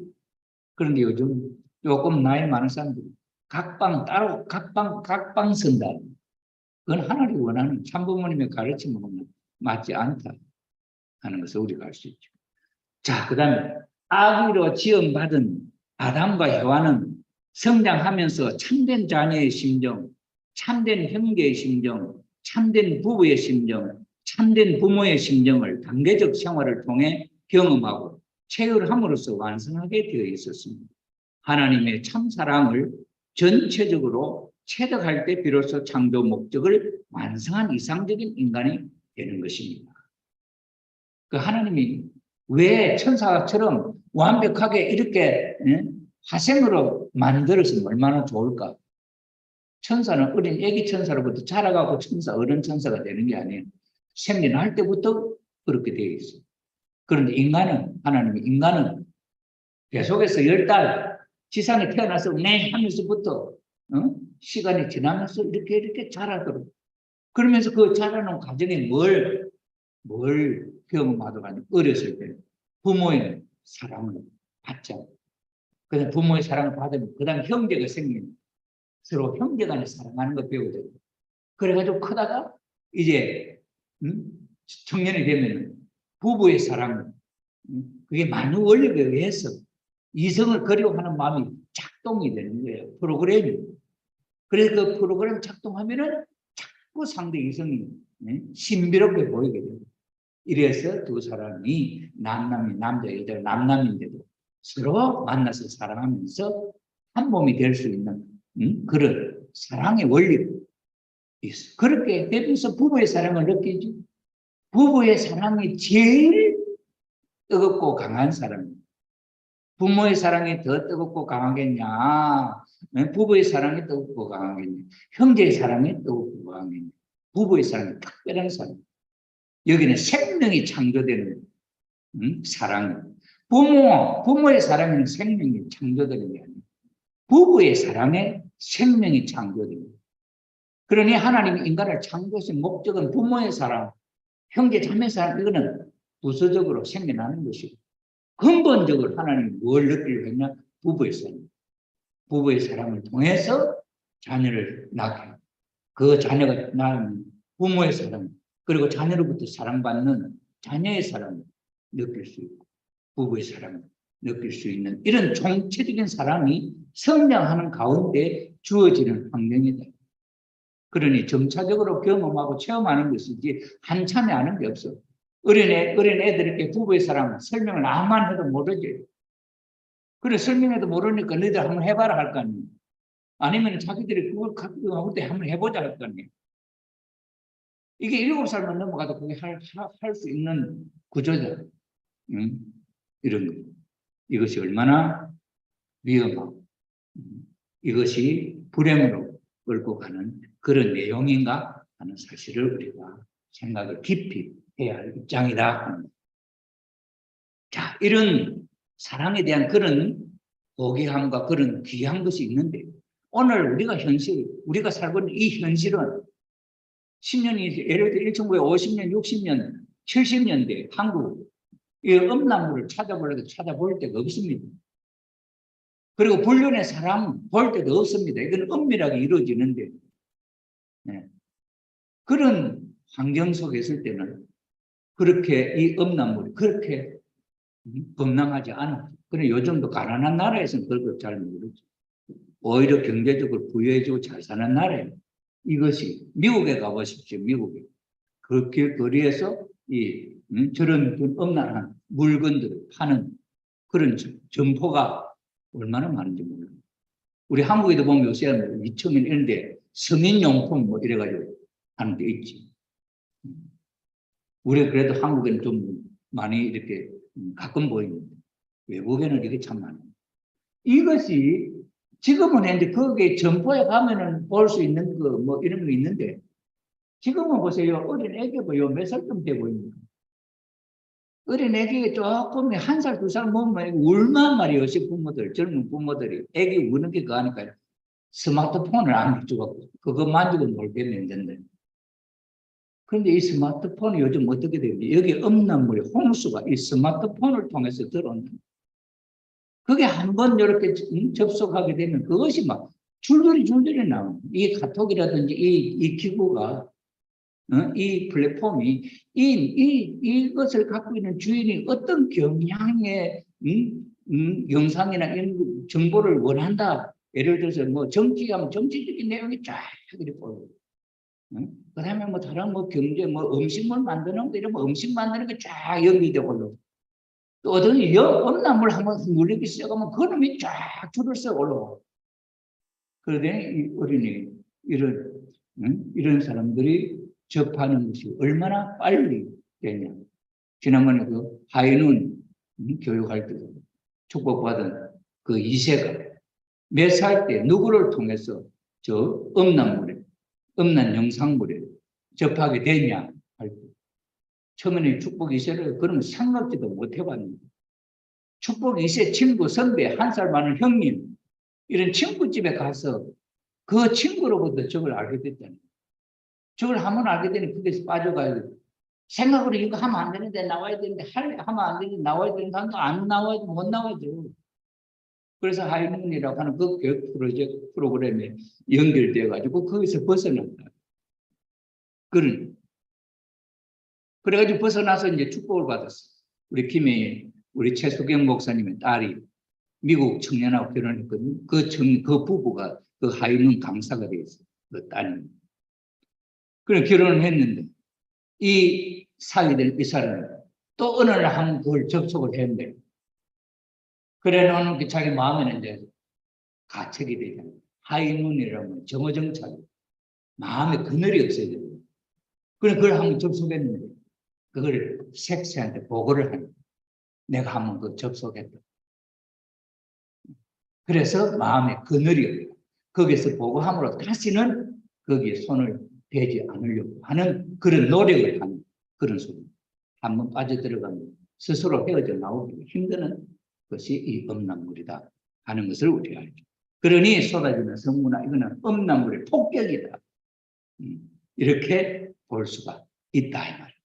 그런데 요즘 조금 나이 많은 사람들이 각방 따로 각방 선다. 그건 하나님이 원하는 참부모님의 가르침은 맞지 않다 하는 것을 우리가 알 수 있죠. 자, 그 다음에 아기로 지음받은 아담과 해와는 성장하면서 참된 자녀의 심정, 참된 형제의 심정, 참된 부부의 심정, 참된 부모의 심정을 단계적 생활을 통해 경험하고 체결함으로써 완성하게 되어 있었습니다. 하나님의 참사랑을 전체적으로 체득할 때 비로소 창조 목적을 완성한 이상적인 인간이 되는 것입니다. 그 하나님이 왜 천사처럼 완벽하게 이렇게 화생으로 만들었으면 얼마나 좋을까? 천사는 어린 애기 천사로부터 자라가고 천사, 어른 천사가 되는 게 아니에요. 생리할 때부터 그렇게 되어 있어요. 그런데 인간은 계속해서 10달 지상에 태어나서 네 하면서부터 시간이 지나면서 이렇게 자라도록 그러면서 그 자라는 과정에 뭘 경험하도록 하냐. 어렸을 때 부모의 사랑을 받자. 그다음 부모의 사랑을 받으면 그다음 형제가 생기는 서로 형제간에 사랑하는 거 배우죠. 그래가지고 크다가 이제 청년이 되면 부부의 사랑 그게 많은 원리에 의해서 이성을 그리워하는 마음이 작동이 되는 거예요. 프로그램이. 그래서 그 프로그램 작동하면은 자꾸 상대 이성이 신비롭게 보이게 돼요. 이래서 두 사람이 남남이 남자 여자 남남인데도 서로 만나서 사랑하면서 한 몸이 될 수 있는 그런 사랑의 원리가 있어. 그렇게 되면서 부부의 사랑을 느끼지. 부부의 사랑이 제일 뜨겁고 강한 사람입니다. 부모의 사랑이 더 뜨겁고 강하겠냐? 부부의 사랑이 뜨겁고 강하겠냐? 형제의 사랑이 뜨겁고 강하겠냐? 부부의 사랑이 특별한 사랑. 여기는 생명이 창조되는 사랑. 부모의 사랑에는 생명이 창조되는 게 아니에요. 부부의 사랑에 생명이 창조됩니다. 그러니 하나님이 인간을 창조하신 목적은 부모의 사랑, 형제 자매 사랑 이거는 부수적으로 생겨나는 것이고 근본적으로 하나님이 뭘 느끼려고 했냐? 부부의 사랑. 부부의 사랑을 통해서 자녀를 낳게 그 자녀가 낳은 부모의 사랑 그리고 자녀로부터 사랑받는 자녀의 사랑을 느낄 수 있고 부부의 사랑을 느낄 수 있는 이런 총체적인 사랑이 성장하는 가운데 주어지는 환경이다. 그러니 점차적으로 경험하고 체험하는 것이지 한참에 하는 게 없어. 어린 애들에게 부부의 사랑 설명을 아무만 해도 모르지. 그래 설명해도 모르니까 너희들 한번 해봐라 할 거 아니에요. 아니면 자기들이 그걸 갖고 나올 때 한번 해보자 할 거 아니에요. 이게 7살만 넘어가도 그게 할 수 있는 구조다. 이런 거. 이것이 얼마나 위험하고 이것이 불행으로 끌고 가는 그런 내용인가 하는 사실을 우리가 생각을 깊이 해야 할 입장이다. 자, 이런 사랑에 대한 그런 고귀함과 그런 귀한 것이 있는데 오늘 우리가 살고 있는 이 현실은 10년이 예를 들어 1950년, 60년, 70년대 한국 이 음란물을 찾아볼 데가 없습니다. 그리고 불륜의 사랑 볼 때도 없습니다. 이건 은밀하게 이루어지는데 그런 환경 속에 있을 때는 그렇게 이 음란물이 그렇게 범람하지 않아. 그런데 요즘도 가난한 나라에서는 그걸 잘 모르죠. 오히려 경제적으로 부유해지고 잘 사는 나라예요. 이것이 미국에 가보십시오. 미국에. 그 길거리에서 저런 음란한 물건들을 파는 그런 점포가 얼마나 많은지 몰라요. 우리 한국에도 보면 요새 위층인 이런데 성인용품 뭐 이래가지고 하는 데 있지. 우리 그래도 한국에는 좀 많이 이렇게 가끔 보이는데 외국에는 이게 참 많아요. 이것이 지금은 이제 거기에 점포에 가면은 볼 수 있는 거 뭐 이런 거 있는데 지금은 보세요. 어린 애기가 몇 살쯤 돼 보입니까? 어린 애기가 조금 1살, 2살 먹으면 울만 말이에요. 부모들, 젊은 부모들이. 애기 우는 게 그거니까요. 스마트폰을 안 주고 그거 만지고 놀겠네 된다. 그런데 이 스마트폰이 요즘 어떻게 되는지 여기 음란물이 홍수가 이 스마트폰을 통해서 들어온다. 그게 한번 이렇게 접속하게 되면 그것이 막 줄줄이 나옵니다. 이 카톡이라든지 이 기구가 이 플랫폼이 이것을 갖고 있는 주인이 어떤 경향의 영상이나 이런 정보를 원한다. 예를 들어서 뭐 정치하면 정치적인 내용이 쫙 이렇게 보여요. 응? 그다음에 뭐 다른 뭐 경제 뭐 음식물 만드는 거 이런 뭐 음식 만드는 게 쫙 연기되고 올라오고 또 어떤 엄나물 한번 눌리기 시작하면 그놈이 쫙 줄을 서 올라오고 그런데 이 어린이 이런 이런 사람들이 접하는 것이 얼마나 빨리 되냐. 지난번에 그 하인운 교육할 때 축복받은 그 이세가 몇 살 때 누구를 통해서 저 음란 영상물에 접하게 되냐 할 때 처음에는 축복 이세를 그런 생각지도 못 해봤는데 축복 이세 친구 선배 한 살 많은 형님 이런 친구 집에 가서 그 친구로부터 저걸 알게 됐다는 거예요. 저걸 한번 알게 되니 그게서 빠져가요. 생각으로 이거 하면 안 되는데 나와야 되는데 하면 안 되는데 나와야 되는데 안 나와도 못 나와죠. 그래서 하이문이라고 하는 그 교육 프로그램에 연결되어 가지고 거기서 벗어났다. 그래가지고 벗어나서 이제 축복을 받았어. 우리 김혜인, 우리 최수경 목사님의 딸이 미국 청년하고 결혼했거든요. 그 부부가 그 하이문 강사가 되었어요. 그 딸이. 그래 결혼을 했는데 이 사위된 이 사람이 또 어느 날 한 그걸 접촉을 했는데 그래 놓는 게 자기 마음에는 이제 가책이 되잖아요. 하이눈이라면 정어정착 마음에 그늘이 없어야 돼요. 그래 그걸 한번 접속했는데 그걸 섹스한테 보고를 하는 내가 한번 그 접속했다. 그래서 마음에 그늘이 없다. 거기서 보고함으로 다시는 거기에 손을 대지 않으려고 하는 그런 노력을 하는 그런 소리. 한번 빠져들어가면 스스로 헤어져 나오기 힘드는 것이 이 음란물이다 하는 것을 우리가 알죠. 그러니 쏟아지는 성문화 이거는 음란물의 폭격이다. 이렇게 볼 수가 있다 이 말이에요.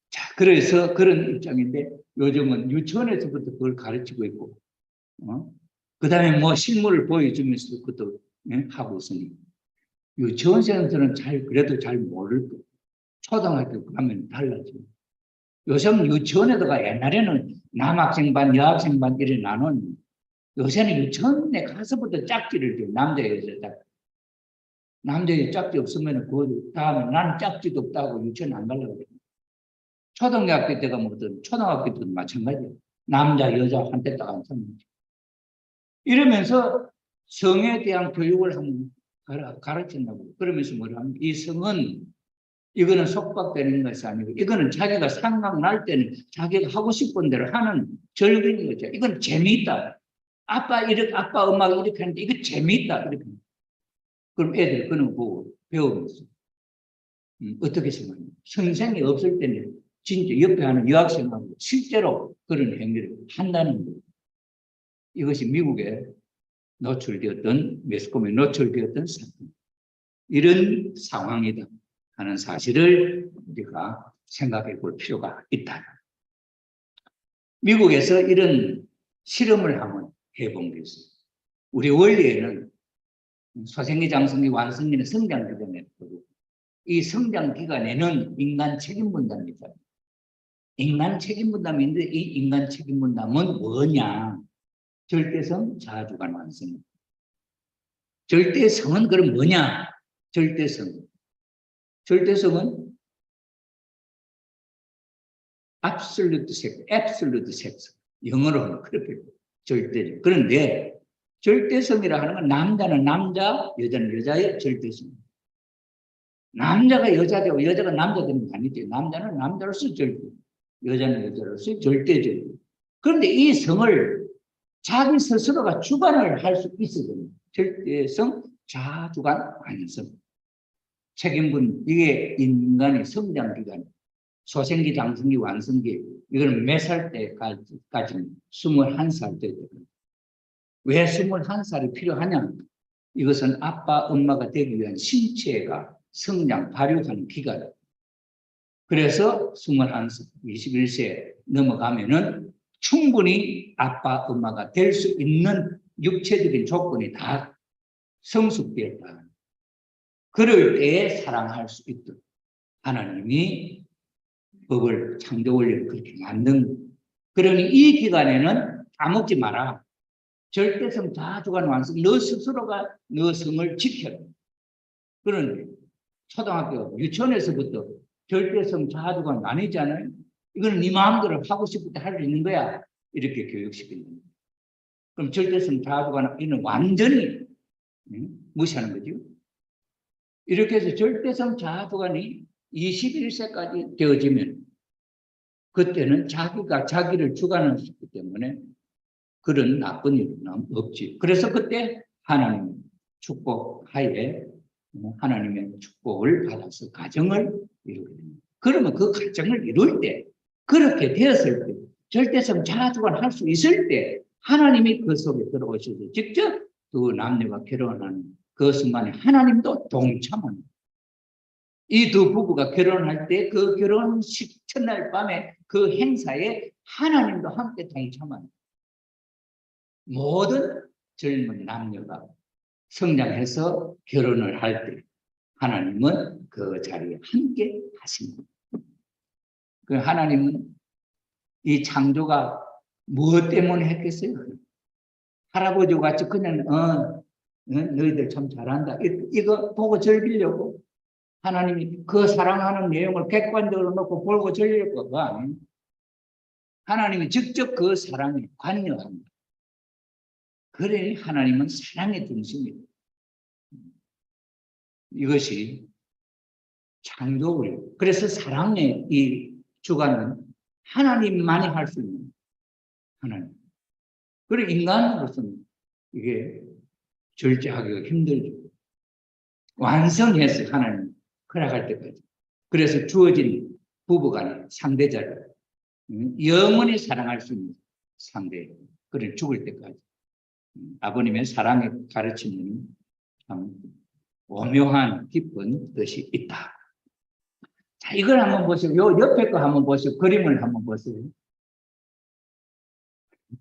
자, 그래서 그런 입장인데 요즘은 유치원에서부터 그걸 가르치고 있고, 그 다음에 뭐 실물을 보여주면서 그것도 하고 있으니 유치원생들은 그래도 잘 모를 거예요. 초등학교 가면 달라져. 요즘 유치원에다가 옛날에는 남학생 반, 여학생 반 이렇게 나눈 요새는 유치원에 가서부터 짝지를 줘. 남자, 여자 짝지. 남자, 여자 짝지 없으면 그 다음에 나는 짝지도 없다고 유치원 안 가려고 그래. 초등학교 때가 뭐든 초등학교 때도 마찬가지예요. 남자, 여자 한테 딱 안 섭니다. 이러면서 성에 대한 교육을 한번 가르친다고. 그러면서 뭐라 하면 이 성은 이거는 속박되는 것이 아니고 이거는 자기가 생각날 때는 자기가 하고 싶은 대로 하는 즐기는 거죠. 이건 재미있다. 아빠 엄마가 이렇게 하는데 이거 재미있다. 이렇게. 그럼 애들 그런 거 보고 배우면서 어떻게 생각해요? 선생이 없을 때는 진짜 옆에 하는 여학생하고 실제로 그런 행위를 한다는 거예요. 이것이 미국에 노출되었던 매스컴에 노출되었던 사건. 이런 상황이다 하는 사실을 우리가 생각해 볼 필요가 있다. 미국에서 이런 실험을 한번 해본 게 있어요. 우리 원리에는 소생기, 장성기, 완성기는 성장 기간에 이 성장 기간에는 인간 책임 분담이 있어요. 인간 책임 분담이 있는데 이 인간 책임 분담은 뭐냐? 절대성, 자주간, 완성. 절대성은 그럼 뭐냐? 절대성은 absolute sex. 영어로는 그렇게 절대죠. 그런데 절대성이라 하는 건 남자는 남자, 여자는 여자의 절대성. 남자가 여자되고 여자가 남자 되는 게 아니죠. 남자는 남자로서 절대, 여자는 여자로서 절대죠. 그런데 이 성을 자기 스스로가 주관을 할 수 있어요. 절대성, 자주관, 완성. 책임분, 이게 인간의 성장 기간. 소생기, 장성기, 완성기. 이거는 몇 살 때까지? 21살 때. 왜 21살이 필요하냐? 이것은 아빠, 엄마가 되기 위한 신체가 성장, 발육하는 기간. 그래서 21살, 21세 넘어가면은 충분히 아빠, 엄마가 될 수 있는 육체적인 조건이 다 성숙되었다. 그럴 때에 사랑할 수 있도록 하나님이 법을 창조 원리를 그렇게 만든. 그러니 이 기간에는 까먹지 마라. 절대성, 자주간, 완성. 너 스스로가 너 성을 지켜라. 그런데 초등학교 유치원에서부터 절대성 자아주관 나뉘잖아요. 이거는 네 마음대로 하고 싶을 때 할 수 있는 거야. 이렇게 교육시키는 거예요. 그럼 절대성 자아주관은 완전히 무시하는 거죠. 이렇게 해서 절대성 자아주관이 21세까지 되어지면 그때는 자기가 자기를 주관할 수 있기 때문에 그런 나쁜 일은 없지. 그래서 그때 하나님의 축복 하에 하나님의 축복을 받아서 가정을 이루게 됩니다. 그러면 그 가정을 이룰 때, 그렇게 되었을 때, 절대성 자아주관 할 수 있을 때 하나님이 그 속에 들어오셔서 직접 두 남녀가 결혼하는 그 순간에 하나님도 동참합니다. 이 두 부부가 결혼할 때 그 결혼식 첫날 밤에 그 행사에 하나님도 함께 동참합니다. 모든 젊은 남녀가 성장해서 결혼을 할 때 하나님은 그 자리에 함께 하십니다. 그 하나님은 이 창조가 무엇 때문에 했겠어요? 할아버지 같이 그냥 너희들 참 잘한다 이거 보고 즐기려고 하나님이 그 사랑하는 내용을 객관적으로 놓고 보고 즐길 거가 아니에요. 하나님이 직접 그 사랑에 관여합니다. 그래 하나님은 사랑의 중심이에요. 이것이 창조를, 그래서 사랑의 이 주관은 하나님만이 할 수 있는 하나님. 그리고 인간으로서는 이게 절제하기가 힘들죠. 완성해서 하나님 허락할 때까지. 그래서 주어진 부부간의 상대자를 영원히 사랑할 수 있는 상대, 그래 죽을 때까지. 아버님의 사랑의 가르침은 참 오묘한 깊은 뜻이 있다. 자, 이걸 한번 보시고, 요 옆에 거 한번 보시고, 그림을 한번 보세요.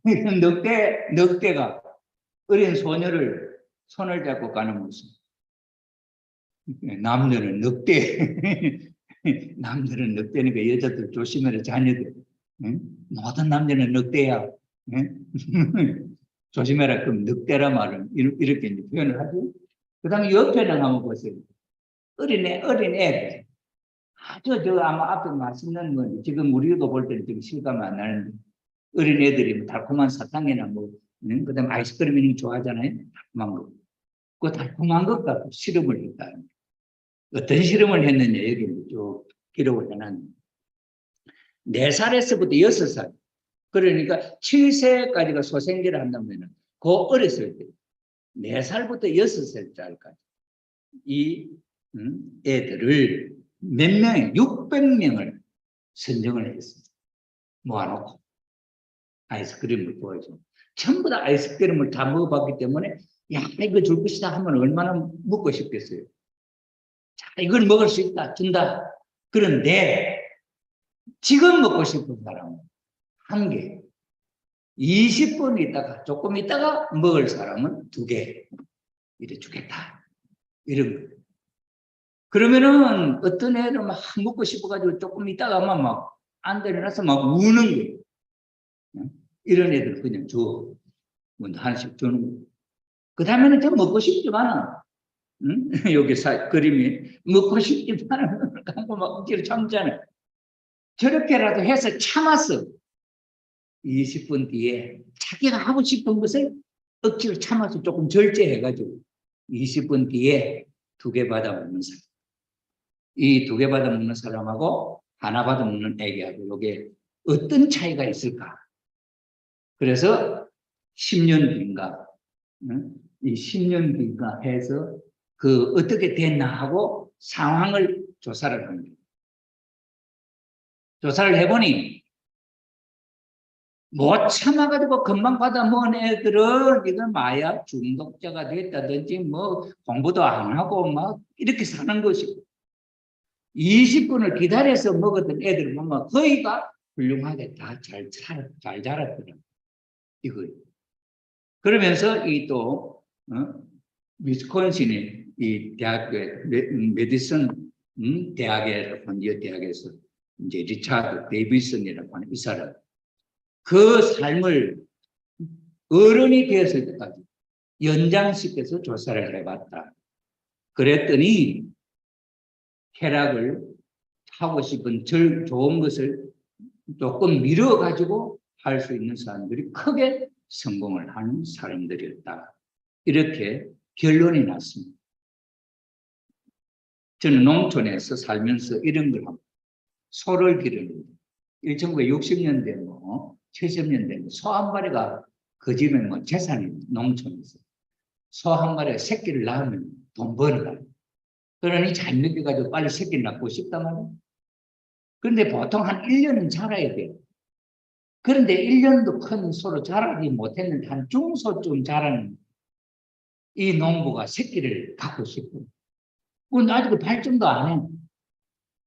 늑대가 어린 소녀를 손을 잡고 가는 모습. 남녀는 늑대. 남녀는 늑대니까 여자들 조심해라, 자녀들. 모든 남녀는 늑대야. 조심해라, 그럼 늑대라 말은 이렇게 이제 표현을 하죠. 그 다음에 옆에는 한번 보세요. 어린애들. 아주 아마 앞에 맛있는 뭐, 지금 우리가 볼 때는 지금 실감 안 나는데, 어린애들이 뭐 달콤한 사탕이나 뭐, 그 다음에 아이스크림 좋아하잖아요. 달콤한 거. 그 달콤한 것 갖고 실험을 했다. 어떤 실험을 했느냐, 여기 쭉 기록을 해놨는데. 4살에서부터 6살. 그러니까 7세까지가 소생계를 한다면, 그 어렸을 때, 4살부터 6살까지, 이 애들을 몇 명에 600명을 선정을 했습니다. 모아놓고 아이스크림을 보여줘. 전부 다 아이스크림을 다 먹어봤기 때문에 야 이거 줄 것이다 하면 얼마나 먹고 싶겠어요. 자 이걸 먹을 수 있다 준다. 그런데 지금 먹고 싶은 사람은 한 개, 20분 있다가 조금 있다가 먹을 사람은 2개 이래 주겠다. 이런 거예요. 그러면은 어떤 애는 막 먹고 싶어가지고 조금 있다가만 막 안 데려놔서 막 우는 거예요. 이런 애들 그냥 줘. 먼저 하나씩 주는 거예요. 그 다음에는 좀 먹고 싶지만은, 여기 그림이 먹고 싶지만은, 갖고 막 억지로 참잖아요. 저렇게라도 해서 참았어. 20분 뒤에 자기가 하고 싶은 것을 억지로 참아서 조금 절제해가지고 20분 뒤에 2개 받아 먹는 사람. 이 2개 받아 먹는 사람하고 하나 받아 먹는 애기하고 이게 어떤 차이가 있을까? 그래서 10년 뒤인가, 이 10년 뒤인가 해서 그 어떻게 됐나 하고 상황을 조사를 합니다. 조사를 해보니 못 참아가지고 금방 받아 먹은 애들은 이건 마약 중독자가 됐다든지 뭐 공부도 안 하고 막 이렇게 사는 것이고 20분을 기다려서 먹었던 애들 보면 거의가 훌륭하게 다 잘 자랐더라고요. 이거. 그러면서 이 또 위스콘신의 이 대학교에 메디슨 대학에 이 대학에서 이제 리차드 데이비슨이라고 하는 이 사람 그 삶을 어른이 되었을 때까지 연장시켜서 조사를 해봤다. 그랬더니 쾌락을 하고 싶은 좋은 것을 조금 미뤄가지고 할 수 있는 사람들이 크게 성공을 하는 사람들이었다. 이렇게 결론이 났습니다. 저는 농촌에서 살면서 이런 걸 합니다. 소를 기르는데 1960년대 70년대 소 한 마리가 그 집에 재산이 농촌에서 소 한 마리가 새끼를 낳으면 돈 버는 그러니 잘 먹여가지고 빨리 새끼를 낳고 싶단 말이에요. 그런데 보통 한 1년은 자라야 돼요. 그런데 1년도 큰 소로 자라지 못했는데 한 중소쯤 자라는 이 농부가 새끼를 갖고 싶어요. 그건 아직 발전도 안 해요.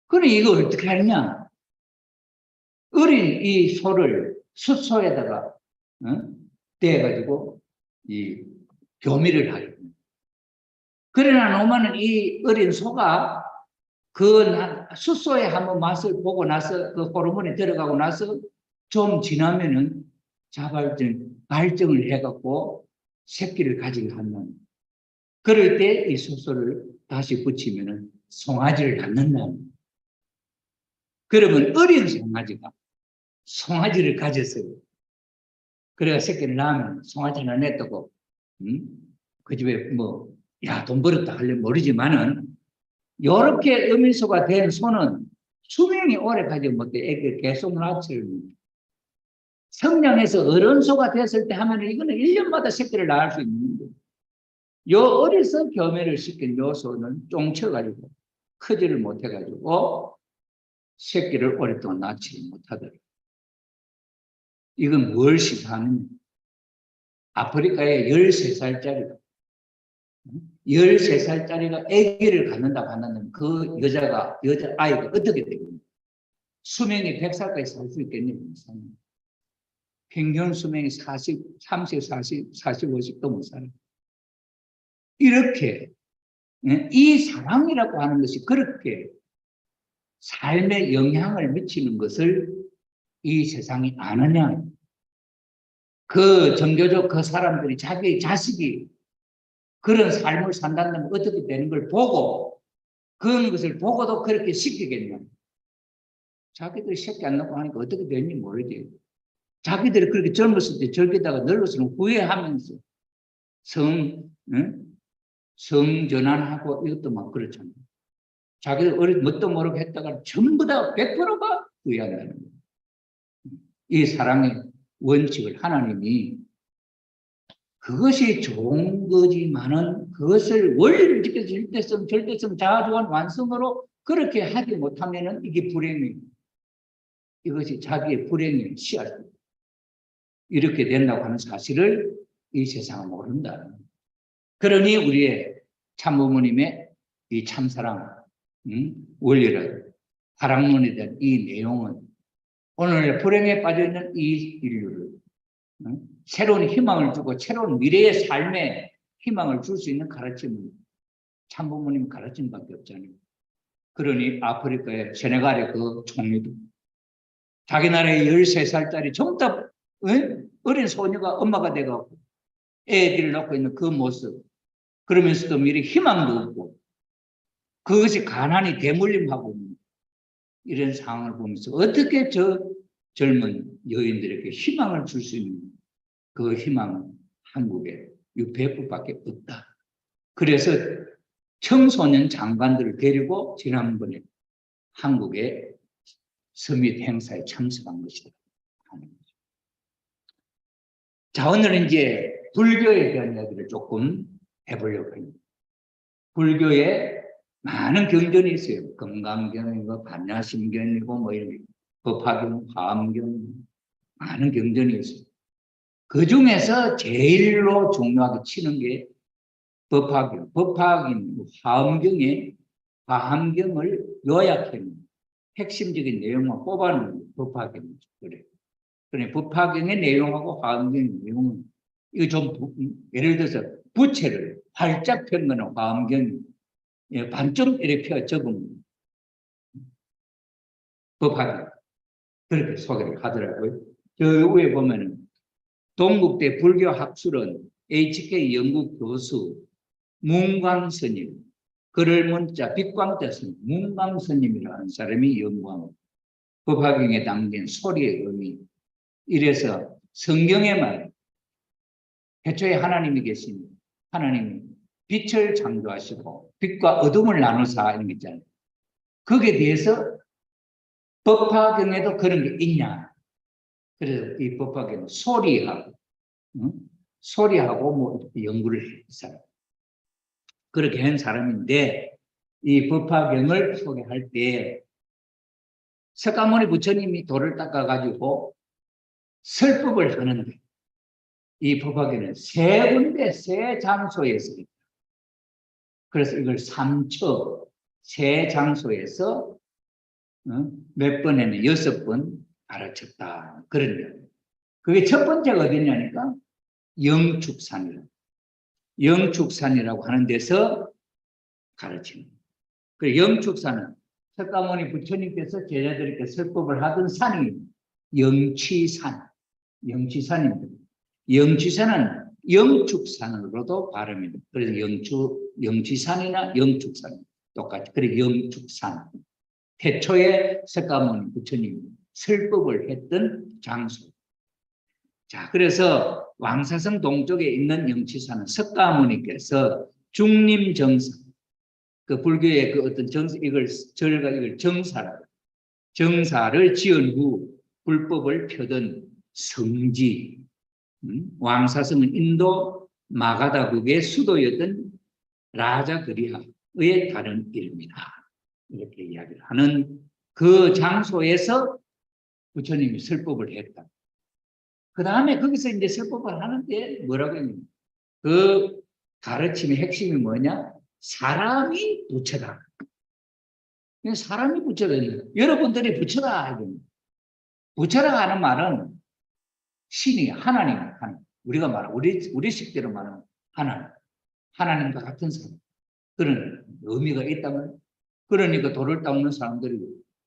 그래 이거 어떻게 하느냐? 어린 이 소를 숫소에다가 떼가지고 이 교미를 하게 됩니다. 그러나 노마는 이 어린 소가 그 숫소에 한번 맛을 보고 나서 그 호르몬이 들어가고 나서 좀 지나면은 발정을 해갖고 새끼를 가지게 한다는. 그럴 때 이 숫소를 다시 붙이면은 송아지를 낳는다는. 그러면 어린 송아지가 송아지를 가졌어요. 그래가 새끼를 낳으면 송아지 하나 냈다고, 그 집에 돈 벌었다 하려면 모르지만은, 요렇게 음인소가 된 소는 수명이 오래 가지 못해 애기를 계속 낳지를 못해. 성장해서 어른소가 됐을 때 하면은 이거는 1년마다 새끼를 낳을 수 있는 거예요. 요 어려서 교매를 시킨 요 소는 쫑쳐가지고 크지를 못해가지고 새끼를 오랫동안 낳지 못하더라고요. 이건 뭘 시사하느냐? 아프리카에 13살짜리가 13살짜리가 아기를 갖는다고 한다면 그 여자아이가 어떻게 되겠냐? 수명이 100살까지 살 수 있겠냐? 평균 수명이 30, 40, 50도 못 살아요. 이렇게 이 사랑이라고 하는 것이 그렇게 삶에 영향을 미치는 것을 이 세상이 아느냐? 그 종교적 그 사람들이 자기 자식이 그런 삶을 산다면 어떻게 되는 걸 보고 그런 것을 보고도 그렇게 시키겠냐? 자기들이 새끼 안 낳고 하니까 어떻게 되는지 모르지. 자기들이 그렇게 젊었을 때 저기다가 늙었으면 후회하면서 성전환하고 이것도 막 그렇잖아요. 자기들 어릴 뭣도 모르고 했다가 전부 다 100%가 후회한다는 거예요. 이 사랑의 원칙을 하나님이 그것이 좋은 거지만은 그것을 원리를 지켜서 절대성, 자아주관, 완성으로 그렇게 하지 못하면은 이게 불행이에요. 이것이 자기의 불행의 씨앗입니다. 이렇게 된다고 하는 사실을 이 세상은 모른다. 그러니 우리의 참부모님의 이 참사랑, 원리를, 화랑론에 대한 이 내용은 오늘 불행에 빠져있는 이 인류를 새로운 희망을 주고 새로운 미래의 삶에 희망을 줄 수 있는 가르침은 참부모님 가르침밖에 없잖아요. 그러니 아프리카의 세네갈의 그 총리도 자기 나라의 13살짜리 젊다 어린 소녀가 엄마가 돼가고 애들을 낳고 있는 그 모습, 그러면서도 미래 희망도 없고 그것이 가난이 대물림하고 있는 이런 상황을 보면서 어떻게 저 젊은 여인들에게 희망을 줄 수 있는 그 희망은 한국의 유폐법밖에 없다. 그래서 청소년 장관들을 데리고 지난번에 한국의 서밋 행사에 참석한 것이다. 자, 오늘은 이제 불교에 대한 이야기를 조금 해보려고 합니다. 불교에 많은 경전이 있어요. 금강경이고 반야심경이고 이런 법화경, 화엄경, 많은 경전이 있어요. 그 중에서 제일로 중요하게 치는 게 법화경, 화엄경의 화엄경을 요약해 핵심적인 내용만 뽑아놓은 법화경이죠. 그래, 법화경의 내용하고 화엄경의 내용은 이거 좀 예를 들어서 부채를 활짝 편 거는 화엄경이 반쯤 이렇게 적으면 법화경 그렇게 소개를 하더라고요. 저 위에 보면은 동국대 불교학술원 HK 연구 교수 문광 스님 그를 문자 빛광자 스님, 문광 스님이라는 사람이 연구한 법화경에 담긴 소리의 의미. 이래서 성경의 말, 태초에 하나님이 계시니 하나님이 빛을 창조하시고 빛과 어둠을 나누사 이런 게 있잖아요. 거기에 대해서 법화경에도 그런 게 있냐. 그래서 이 법화경 소리하고 소리하고 뭐 연구를 했어요. 그렇게 한 사람인데 이 법화경을 소개할 때 석가모니 부처님이 돌을 닦아가지고 설법을 하는데 이 법화경은 세 군데 세 장소에서 그래서 이걸 삼처 세 장소에서 몇 번에는 6번 가르쳤다. 그런 거예요. 그게 첫 번째가 어디냐니까 영축산이라고. 영축산이라고 하는 데서 가르칩니다. 그 영축산은 석가모니 부처님께서 제자들에게 설법을 하던 산이 영취산, 영취산입니다. 영취산은 영축산으로도 발음입니다. 그래서 영취산이나 영축산 똑같이. 그리고 영축산. 태초에 석가모니 부처님이 설법을 했던 장소. 자, 그래서 왕사성 동쪽에 있는 영취산은 석가모니께서 중림정사, 그 불교의 그 어떤 이걸 정사를 지은 후 불법을 펴던 성지. 왕사성은 인도 마가다국의 수도였던 라자그리아의 다른 일입니다. 이렇게 이야기를 하는 그 장소에서 부처님이 설법을 했다. 그 다음에 거기서 이제 설법을 하는데 뭐라고 했냐면 그 가르침의 핵심이 뭐냐? 사람이 부처다. 사람이 부처다. 여러분들이 부처다. 부처라고 하는 말은 신이 하나님, 우리가 말하는 우리 식대로 말하는 하나님과 같은 사람. 그런 의미가 있다면 그러니까 돌을 닦는 사람들이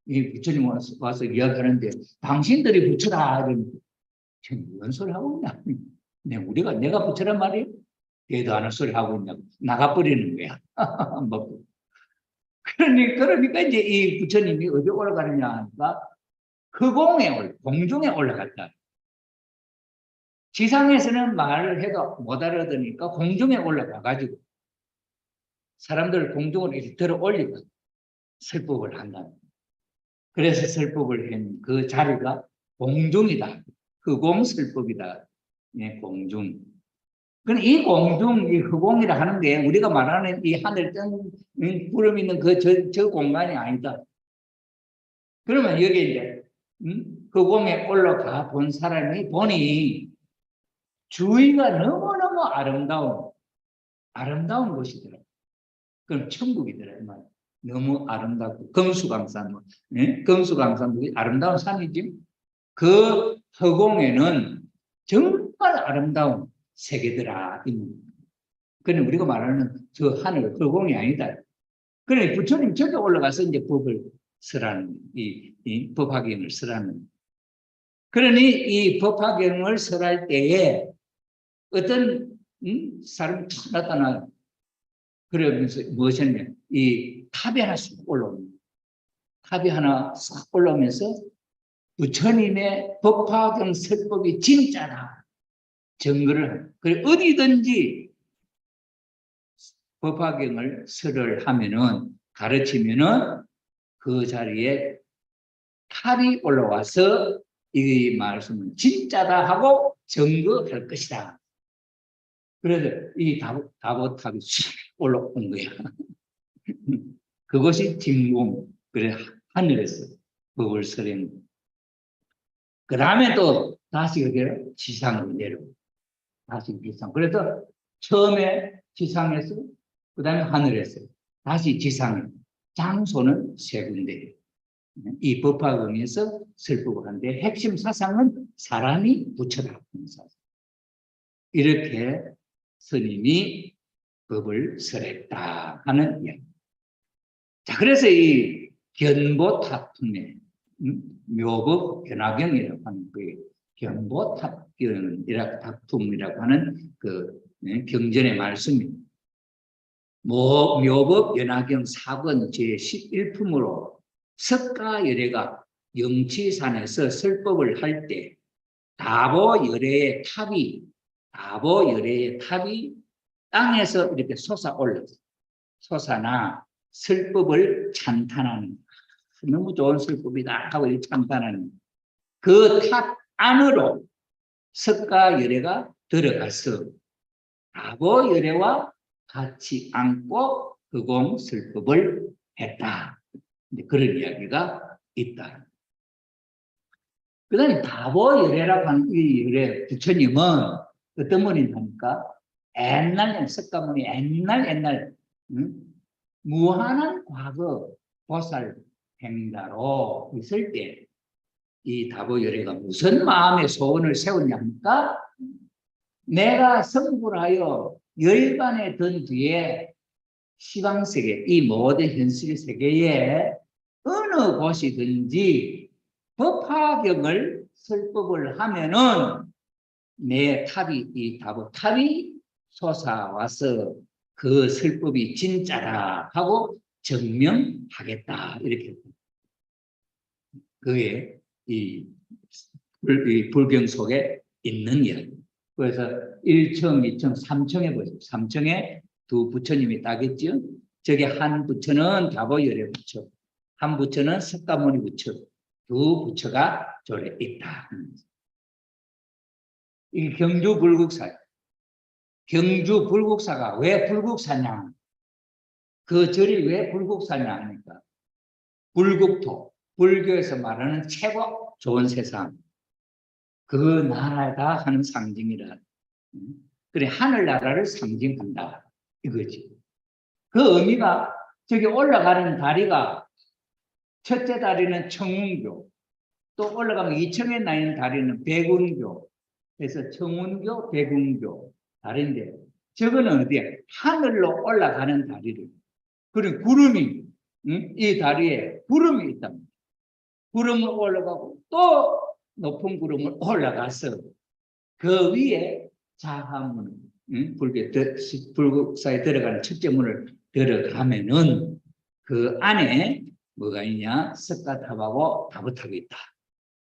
이 부처님 와서 이야기하는데 당신들이 부처다. 뭔 소리 하고 있냐? 내가 부처란 말이에요? 걔도 안 할 소리 하고 있냐고 나가버리는 거야. 뭐. 그러니까 이제 이 부처님이 어디 올라가느냐 하니까 공중에 올라갔다. 지상에서는 말을 해도 못 알아듣으니까 공중에 올라가가지고 사람들을 공중으로 이렇게 들어 올리고 설법을 한다. 그래서 설법을 한 그 자리가 공중이다. 흑공설법이다. 네, 공중. 그럼 이 공중, 이 흑공이라 하는 게 우리가 말하는 이 하늘 뜬 구름 있는 저 공간이 아니다. 그러면 여기 이제 흑공에 올라가 본 사람이 보니 주위가 너무너무 아름다운 곳이더라. 그럼 천국이더라. 너무 아름답고 금수강산, 금수강산도 아름다운 산이지. 그 허공에는 정말 아름다운 세계더라. 그는 우리가 말하는 저 하늘 허공이 아니다. 그래 부처님 저기 올라가서 이제 법을 쓰라는 이 법화경을 쓰라는. 그러니 이 법화경을 설할 때에 어떤 사람이 탁 나타나. 그러면서 무엇이냐 이 탑이 하나 쑥 올라옵니다. 탑이 하나 싹 올라오면서 부처님의 법화경 설법이 진짜다. 증거를 하는. 그래 어디든지 법화경을 설을 하면은 가르치면은 그 자리에 탑이 올라와서 이 말씀은 진짜다 하고 증거할 것이다. 그래서 이 다보탑이 쑥 올라온 거야. 그것이 진공. 그래 하늘에서 법을 설한. 그 다음에 또 다시 그게 지상으로 내려오고 다시 지상. 그래서 처음에 지상에서 그 다음에 하늘에서 다시 지상에. 장소는 세 군데. 이 법화경에서 설법을 하는데 핵심 사상은 사람이 부처다. 이렇게 스님이 법을 설했다 하는 이야기. 자, 그래서 이 견보탑풍의 묘법 변화경이라고 하는 그 견보탑풍이라고 하는 그 경전의 말씀입니다. 묘법 연화경 4권 제11품으로 석가열애가 영치산에서 설법을 할 때 다보열애의 탑이 땅에서 이렇게 솟아올랐어요. 솟아나 설법을 찬탄하는, 너무 좋은 설법이다 하고 이렇게 찬탄하는 그 탑 안으로 석가열애가 들어가서 다보열애와 같이 앉고 흑공설법을 했다. 그런 이야기가 있다. 그 다음에 다보열애라고 하는 이 열애 부처님은 어떤 분이니까 옛날 석가모니 옛날 무한한 과거 보살 행자로 있을 때 이 다보열애가 무슨 마음의 소원을 세웠냐니까 내가 성불하여 열반에 든 뒤에 시방세계 이 모든 현실 세계에 어느 곳이든지 법화경을 설법을 하면은 내 탑이 이 다보탑이 솟아와서 그 설법이 진짜라 하고 증명하겠다 이렇게 그게 이 불경 속에 있는 이야기. 그래서 1층, 2층, 3층에 보세요. 3층에 두 부처님이 따겠죠. 저게 한 부처는 다보열애 부처, 한 부처는 석가모니 부처, 두 부처가 저래 있다. 이 경주 불국사예요. 경주 불국사가 왜 불국사냐? 그 절이 왜 불국사냐 하니까 불국토, 불교에서 말하는 최고 좋은 세상, 그 나라다 하는 상징이라. 그래 하늘나라를 상징한다 이거지. 그 의미가 저기 올라가는 다리가 첫째 다리는 청운교, 또 올라가면 2층에 나 있는 다리는 백운교. 그래서 청운교, 백운교 다리인데 저거는 어디야? 하늘로 올라가는 다리를. 그리고 구름이 이 다리에 구름이 있다. 구름을 올라가고 또 높은 구름을 올라가서 그 위에 자화문, 불국사에 들어가는 첫째 문을 들어가면은 그 안에 뭐가 있냐? 석가탑하고 다보탑이 있다.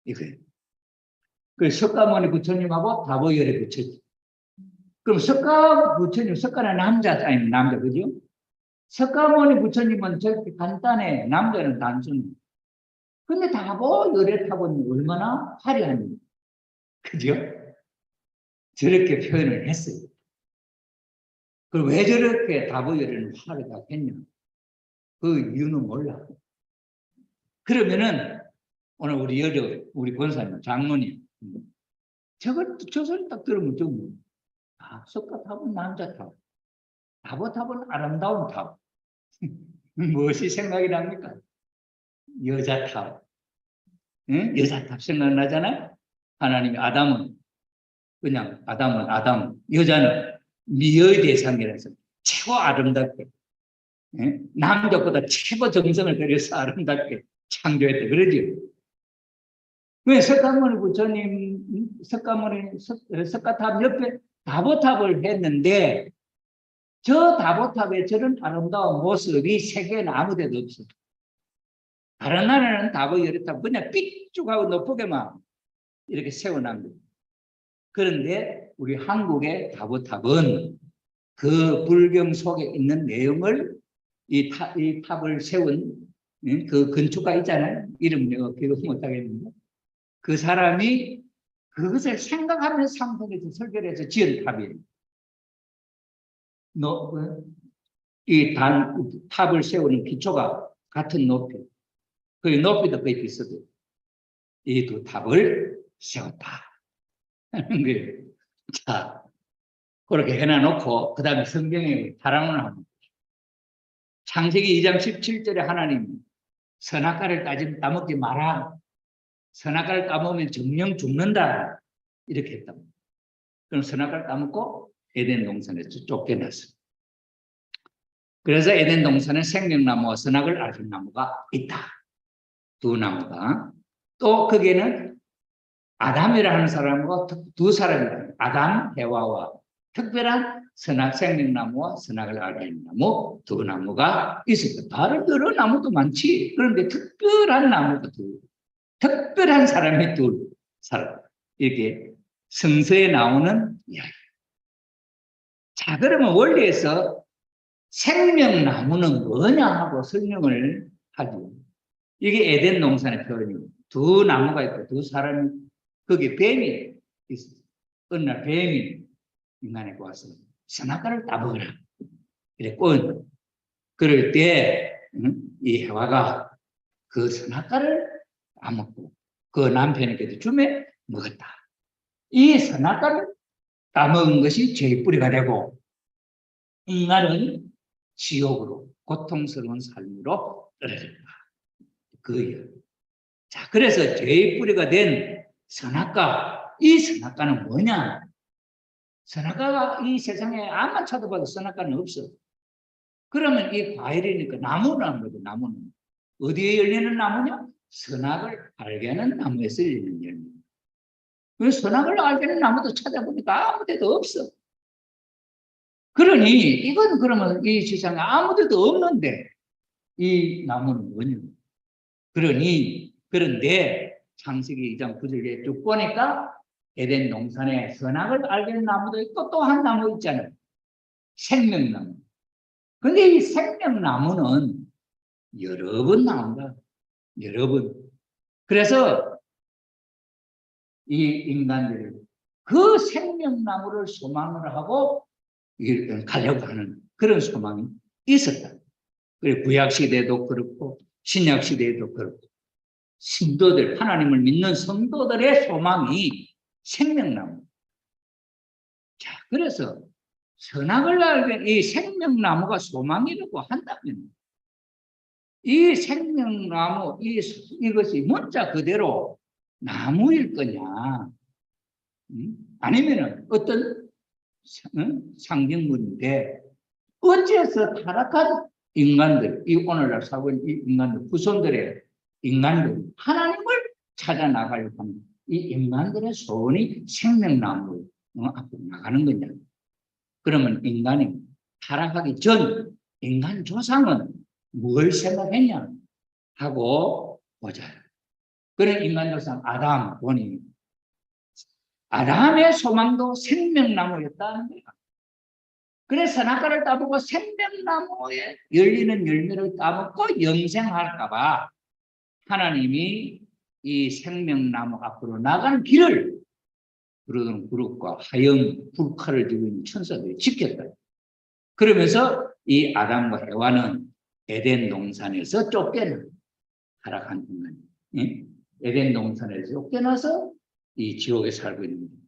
이거예요. 그 석가모니 부처님하고 다보열애 부처님. 그럼 석가 부처님, 석가는 남자, 아니 남자, 그죠? 석가모니 부처님은 저렇게 간단해. 남자는 단순해. 근데 다보열애 탑은 얼마나 화려한, 그죠? 저렇게 표현을 했어요. 그럼 왜 저렇게 다보열애는 화려하게 했냐? 그 이유는 몰라. 그러면은 오늘 우리 권사님, 장모님, 저 소리 딱 들으면 좀 석가탑은 남자 탑, 다보탑은 아름다운 탑. 무엇이 생각이 납니까? 여자 탑. 응? 여자 탑 생각나잖아요? 하나님이 아담은 여자는 미의 대상이라서 최고 아름답게, 남자보다 최고 정성을 들여서 아름답게 창조했다. 그러죠? 왜 석가모니 부처님, 석가탑 옆에 다보탑을 했는데 저 다보탑에 저런 아름다운 모습이 세계에는 아무 데도 없어. 다른 나라는 다보열애탑 그냥 삐쭉하고 높게만 이렇게 세워놓은 거예요. 그런데 우리 한국의 다보탑은 그 불경 속에 있는 내용을 이 탑을 세운 그 건축가 있잖아요. 이름 내가 기억 못하겠는데 그 사람이 그것을 생각하면서 상상해서 설계를 해서 지은 탑이에요. 이 탑을 세우는 기초가 같은 높이, 그 높이도 거의 비슷해요. 이 두 탑을 세웠다 하는 거예요. 자, 그렇게 해놔놓고 그 다음에 성경에 자랑을 합니다. 창세기 2장 17절에 하나님 선악과를 따먹지 마라. 선악과를 따먹으면 정령 죽는다. 이렇게 했다. 그럼 선악과를 따먹고 에덴 동산에서 쫓겨났어요. 그래서 에덴 동산에 생명나무와 선악을 알는 나무가 있다. 두 나무가. 또 거기에는 아담이라는 사람과 두 사람이다. 아담, 해와와 특별한 생명나무와 선악을 알게 하는 나무 두 나무가 있었다. 다른 여러 나무도 많지. 그런데 특별한 나무가 둘, 특별한 사람이 둘 사람. 이게 성서에 나오는 이야기. 자, 그러면 원리에서 생명나무는 뭐냐 하고 설명을 하죠. 이게 에덴 농산의 표현입니다. 두 나무가 있고 두 사람이, 거기 뱀이 있어요. 어느 날 뱀이 인간에게 와서 선악과를 따먹으라 이랬고, 그럴 때 이 해와가 그 선악과를 따먹고 그 남편에게도 주매 먹었다. 이 선악과를 따먹은 것이 죄의 뿌리가 되고 인간은 지옥으로 고통스러운 삶으로 떨어졌다. 그예요. 자, 그래서 죄의 뿌리가 된 선악과, 이 선악과는 뭐냐? 선악과가 이 세상에 아무만 찾아봐도 선악과는 없어. 그러면 이 과일이니까 나무라는 거죠. 나무는 어디에 열리는 나무냐? 선악을 알게 하는 나무에서 열리는 열매. 그 선악을 알게 하는 나무도 찾아보니까 아무 데도 없어. 그러니 이건 그러면 이 세상에 아무 데도 없는데 이 나무는 뭐냐? 그런데 창세기 2장 9절에 쭉 보니까 에덴 동산에 선악을 알게 하는 나무도 있고 또 한 나무 있잖아요. 생명나무. 근데 이 생명나무는 여러 번 나온다. 여러 번. 그래서 이 인간들이 그 생명나무를 소망을 하고 가려고 하는 그런 소망이 있었다. 그리고 구약시대에도 그렇고 신약시대에도 그렇고 신도들, 하나님을 믿는 성도들의 소망이 생명나무. 자, 그래서 선악을 알게 이 생명나무가 소망이라고 한다면 이 생명나무, 이것이 문자 그대로 나무일 거냐? 아니면은 어떤 상징물인데 어째서 타락한 인간들, 이 오늘날 살고 있는 이 인간들, 후손들의 인간들, 하나님을 찾아 나가려고 하는 이 인간들의 소원이 생명나무로 앞으로 나가는 거냐? 그러면 인간이 타락하기 전 인간 조상은 뭘 생각했냐 하고 보자. 그런 인간 조상 아담 보니 아담의 소망도 생명나무였다는 거야. 그래서 선악과를 따보고 생명나무에 열리는 열매를 따먹고 영생할까봐 하나님이 이 생명나무 앞으로 나가는 길을 부르는 그룹과 하영 불칼을 들고 있는 천사들이 지켰다. 그러면서 이 아담과 해와는 에덴 동산에서 쫓겨나 타락한 인간, 에덴 동산에서 쫓겨나서 이 지옥에 살고 있는 거예요.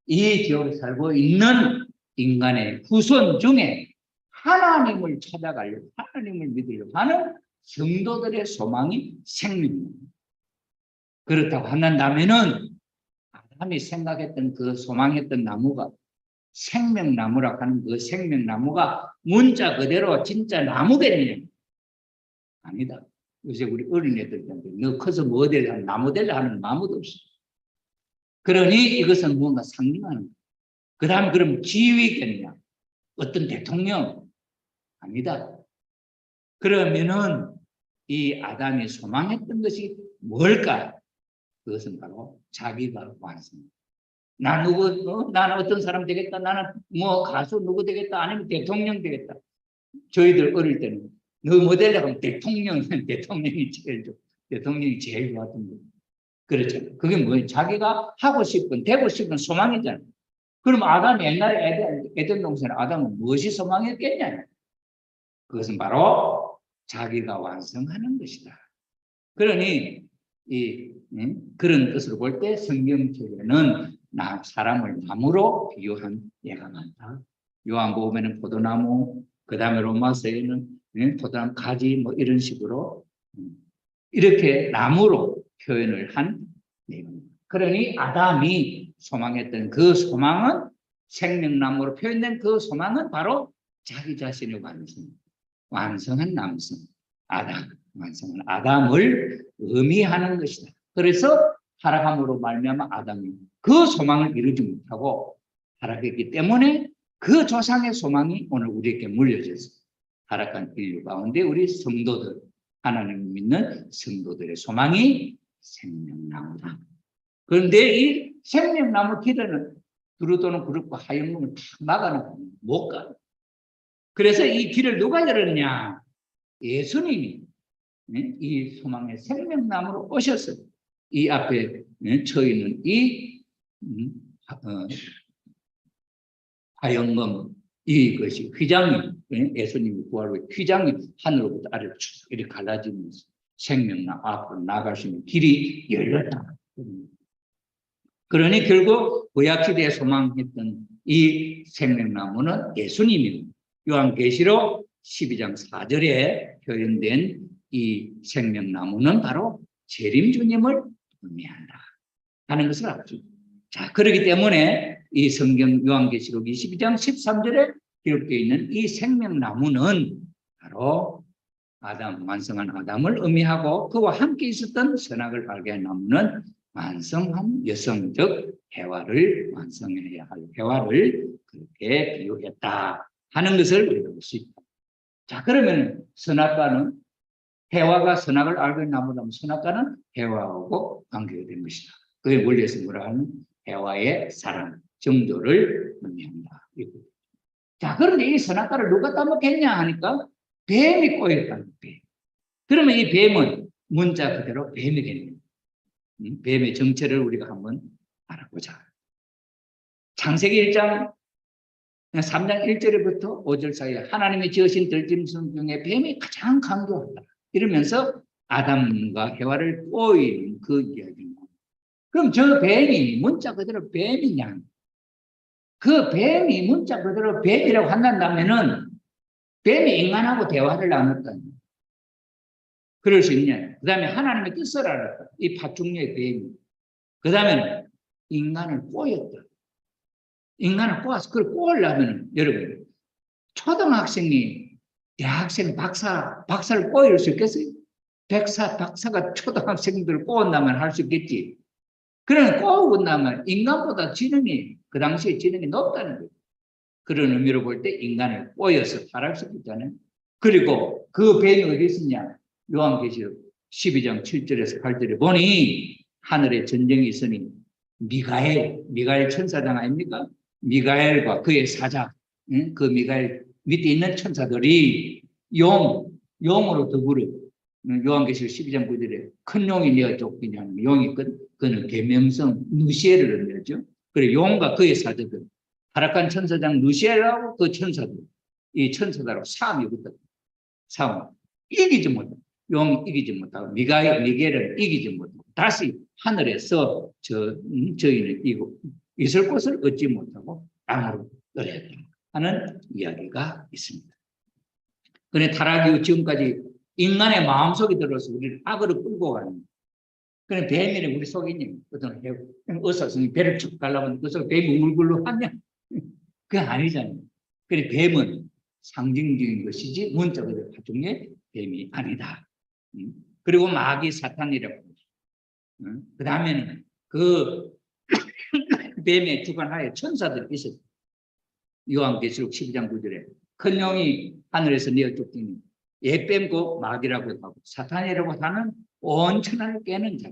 이 지옥에 살고 있는 인간의 후손 중에 하나님을 찾아가려고, 하나님을 믿으려고 하는 성도들의 소망이 생명입니다. 그렇다고 한다면은 아담이 생각했던 그 소망했던 나무가 생명나무라고 하는 그 생명나무가 문자 그대로 진짜 나무겠느냐? 아니다. 요새 우리 어린애들한테 너 커서 뭐 될래? 나무 될래? 하는 아무도 없어. 그러니 이것은 뭔가 상징하는 거야. 그 다음 그럼 지위겠냐? 어떤 대통령? 아니다. 그러면은 이 아담이 소망했던 것이 뭘까? 그것은 바로 자기가 완성. 나는 어떤 사람 되겠다. 나는 뭐 가수 누구 되겠다. 아니면 대통령 되겠다. 저희들 어릴 때는 너 뭐 되려고 하면 대통령이 제일 좋아. 대통령이 제일 좋았던 거. 그렇죠. 그게 뭐예요? 자기가 하고 싶은, 되고 싶은 소망이잖아요. 그럼 아담이 옛날에 에덴 동산에 아담은 무엇이 소망했겠냐? 그것은 바로 자기가 완성하는 것이다. 그러니 그런 뜻으로 볼 때 성경책에는 사람을 나무로 비유한 예가 많다. 요한복음에는 포도나무, 그 다음에 로마서에는 포도나무 가지 뭐 이런 식으로 이렇게 나무로 표현을 한 내용입니다. 그러니 아담이 소망했던 그 소망은 생명나무로 표현된 그 소망은 바로 자기 자신의 완성한 남성, 아담, 완성한 아담을 의미하는 것이다. 그래서 타락함으로 말미암아 아담이 그 소망을 이루지 못하고 타락했기 때문에 그 조상의 소망이 오늘 우리에게 물려져서 타락한 인류 가운데 우리 성도들, 하나님 믿는 성도들의 소망이 생명나무다. 그런데 이 생명나무 길에는 두루도는 그렇고 하얀 다 막아놓고 못 가. 그래서 이 길을 누가 열었냐? 예수님이 이 소망의 생명나무로 오셔서 이 앞에 처 있는 이 화영검 이것이 휘장이 예수님이 부활의 휘장이 하늘로부터 아래로 쭉 이렇게 갈라지면서 생명나무 앞으로 나갈 수 있는 길이 열렸다. 그러니 결국 구약시대에 소망했던 이 생명나무는 예수님입니다. 요한계시록 12장 4절에 표현된 이 생명나무는 바로 재림주님을 의미한다 하는 것을 알죠. 자, 그렇기 때문에 이 성경 요한계시록 22장 13절에 기록되어 있는 이 생명나무는 바로 아담, 완성한 아담을 의미하고 그와 함께 있었던 선악을 알게 한 나무는 완성한 여성적 해와를 완성해야 할 해와를 그렇게 비유했다 하는 것을 우리가 볼 수 있다. 자, 그러면 선악과는 해와가 선악을 알게 한 나무라면 선악과는 해와하고 관계가 된 것이다. 그에 원리에서 뭐라 하는 해와의 사랑, 정조를 의미한다. 자, 그런데 이 선악과를 누가 따먹겠냐 하니까 뱀이 꼬였다는 뱀. 그러면 이 뱀은 문자 그대로 뱀이겠네요. 뱀의 정체를 우리가 한번 알아보자. 창세기 1장 3장 1절부터 5절 사이에 하나님이 지으신 들짐승 중에 뱀이 가장 강조한다. 이러면서 아담과 해와를 꼬이는 그 이야기입니다. 그럼 저 뱀이 문자 그대로 뱀이냐? 그 뱀이 문자 그대로 뱀이라고 한다면은 뱀이 인간하고 대화를 나눴다. 그럴 수 있냐? 그 다음에 하나님의 뜻을 알았다. 이 파충류의 뱀이. 그 다음에는 인간을 꼬였다. 인간을 꼬아서 그걸 꼬으려면 여러분 초등학생이 대학생 박사를 꼬일 수 있겠어요? 박사가 초등학생들을 꼬은다면 할 수 있겠지. 그러나 꼬우고 나면 인간보다 지능이 그 당시에 지능이 높다는 거예요. 그런 의미로 볼 때 인간을 꼬여서 탈할 수 있잖아요. 그리고 그 뱀이 어디 있었냐? 요한계시록 12장 7절에서 8절에 보니 하늘에 전쟁이 있으니 미가엘 천사장 아닙니까? 미가엘과 그의 사자, 그 미가엘 밑에 있는 천사들이 용으로 더불어 요한계시록 12장 9절에 큰 용이 내어 쫓기냐는 용이 그는 계명성 누시엘을 의미하죠. 그리고 용과 그의 사자들, 타락한 천사장 누시엘하고 그 천사들, 이 천사들하고 싸움이 붙었다. 싸움 이기지 못하고 용이 이기지 못하고 미가엘은 이기지 못하고 다시 하늘에서 저희는 있을 곳을 얻지 못하고 땅으로 떨어졌다 하는 이야기가 있습니다. 그런데 타락 이후 지금까지 인간의 마음속에 들어서 우리를 악으로 끌고 가는 그런 뱀이 우리 속에 있는 어떤 의사성이 배를 쭉 갈라면 그 속에 뱀이 우글글로 하냐? 그건 아니잖아요. 그래 뱀은 상징적인 것이지 문자적인 파충류의 뱀이 아니다. 그리고 마귀 사탄이라고 그 다음에는 그 뱀의 주관하에 천사들이 있었어요. 요한계시록 12장 9절에 큰 용이 하늘에서 내어 쫓기니 옛뱀고 마귀라고 하고 사탄이라고 하는 온 천하를 깨는 자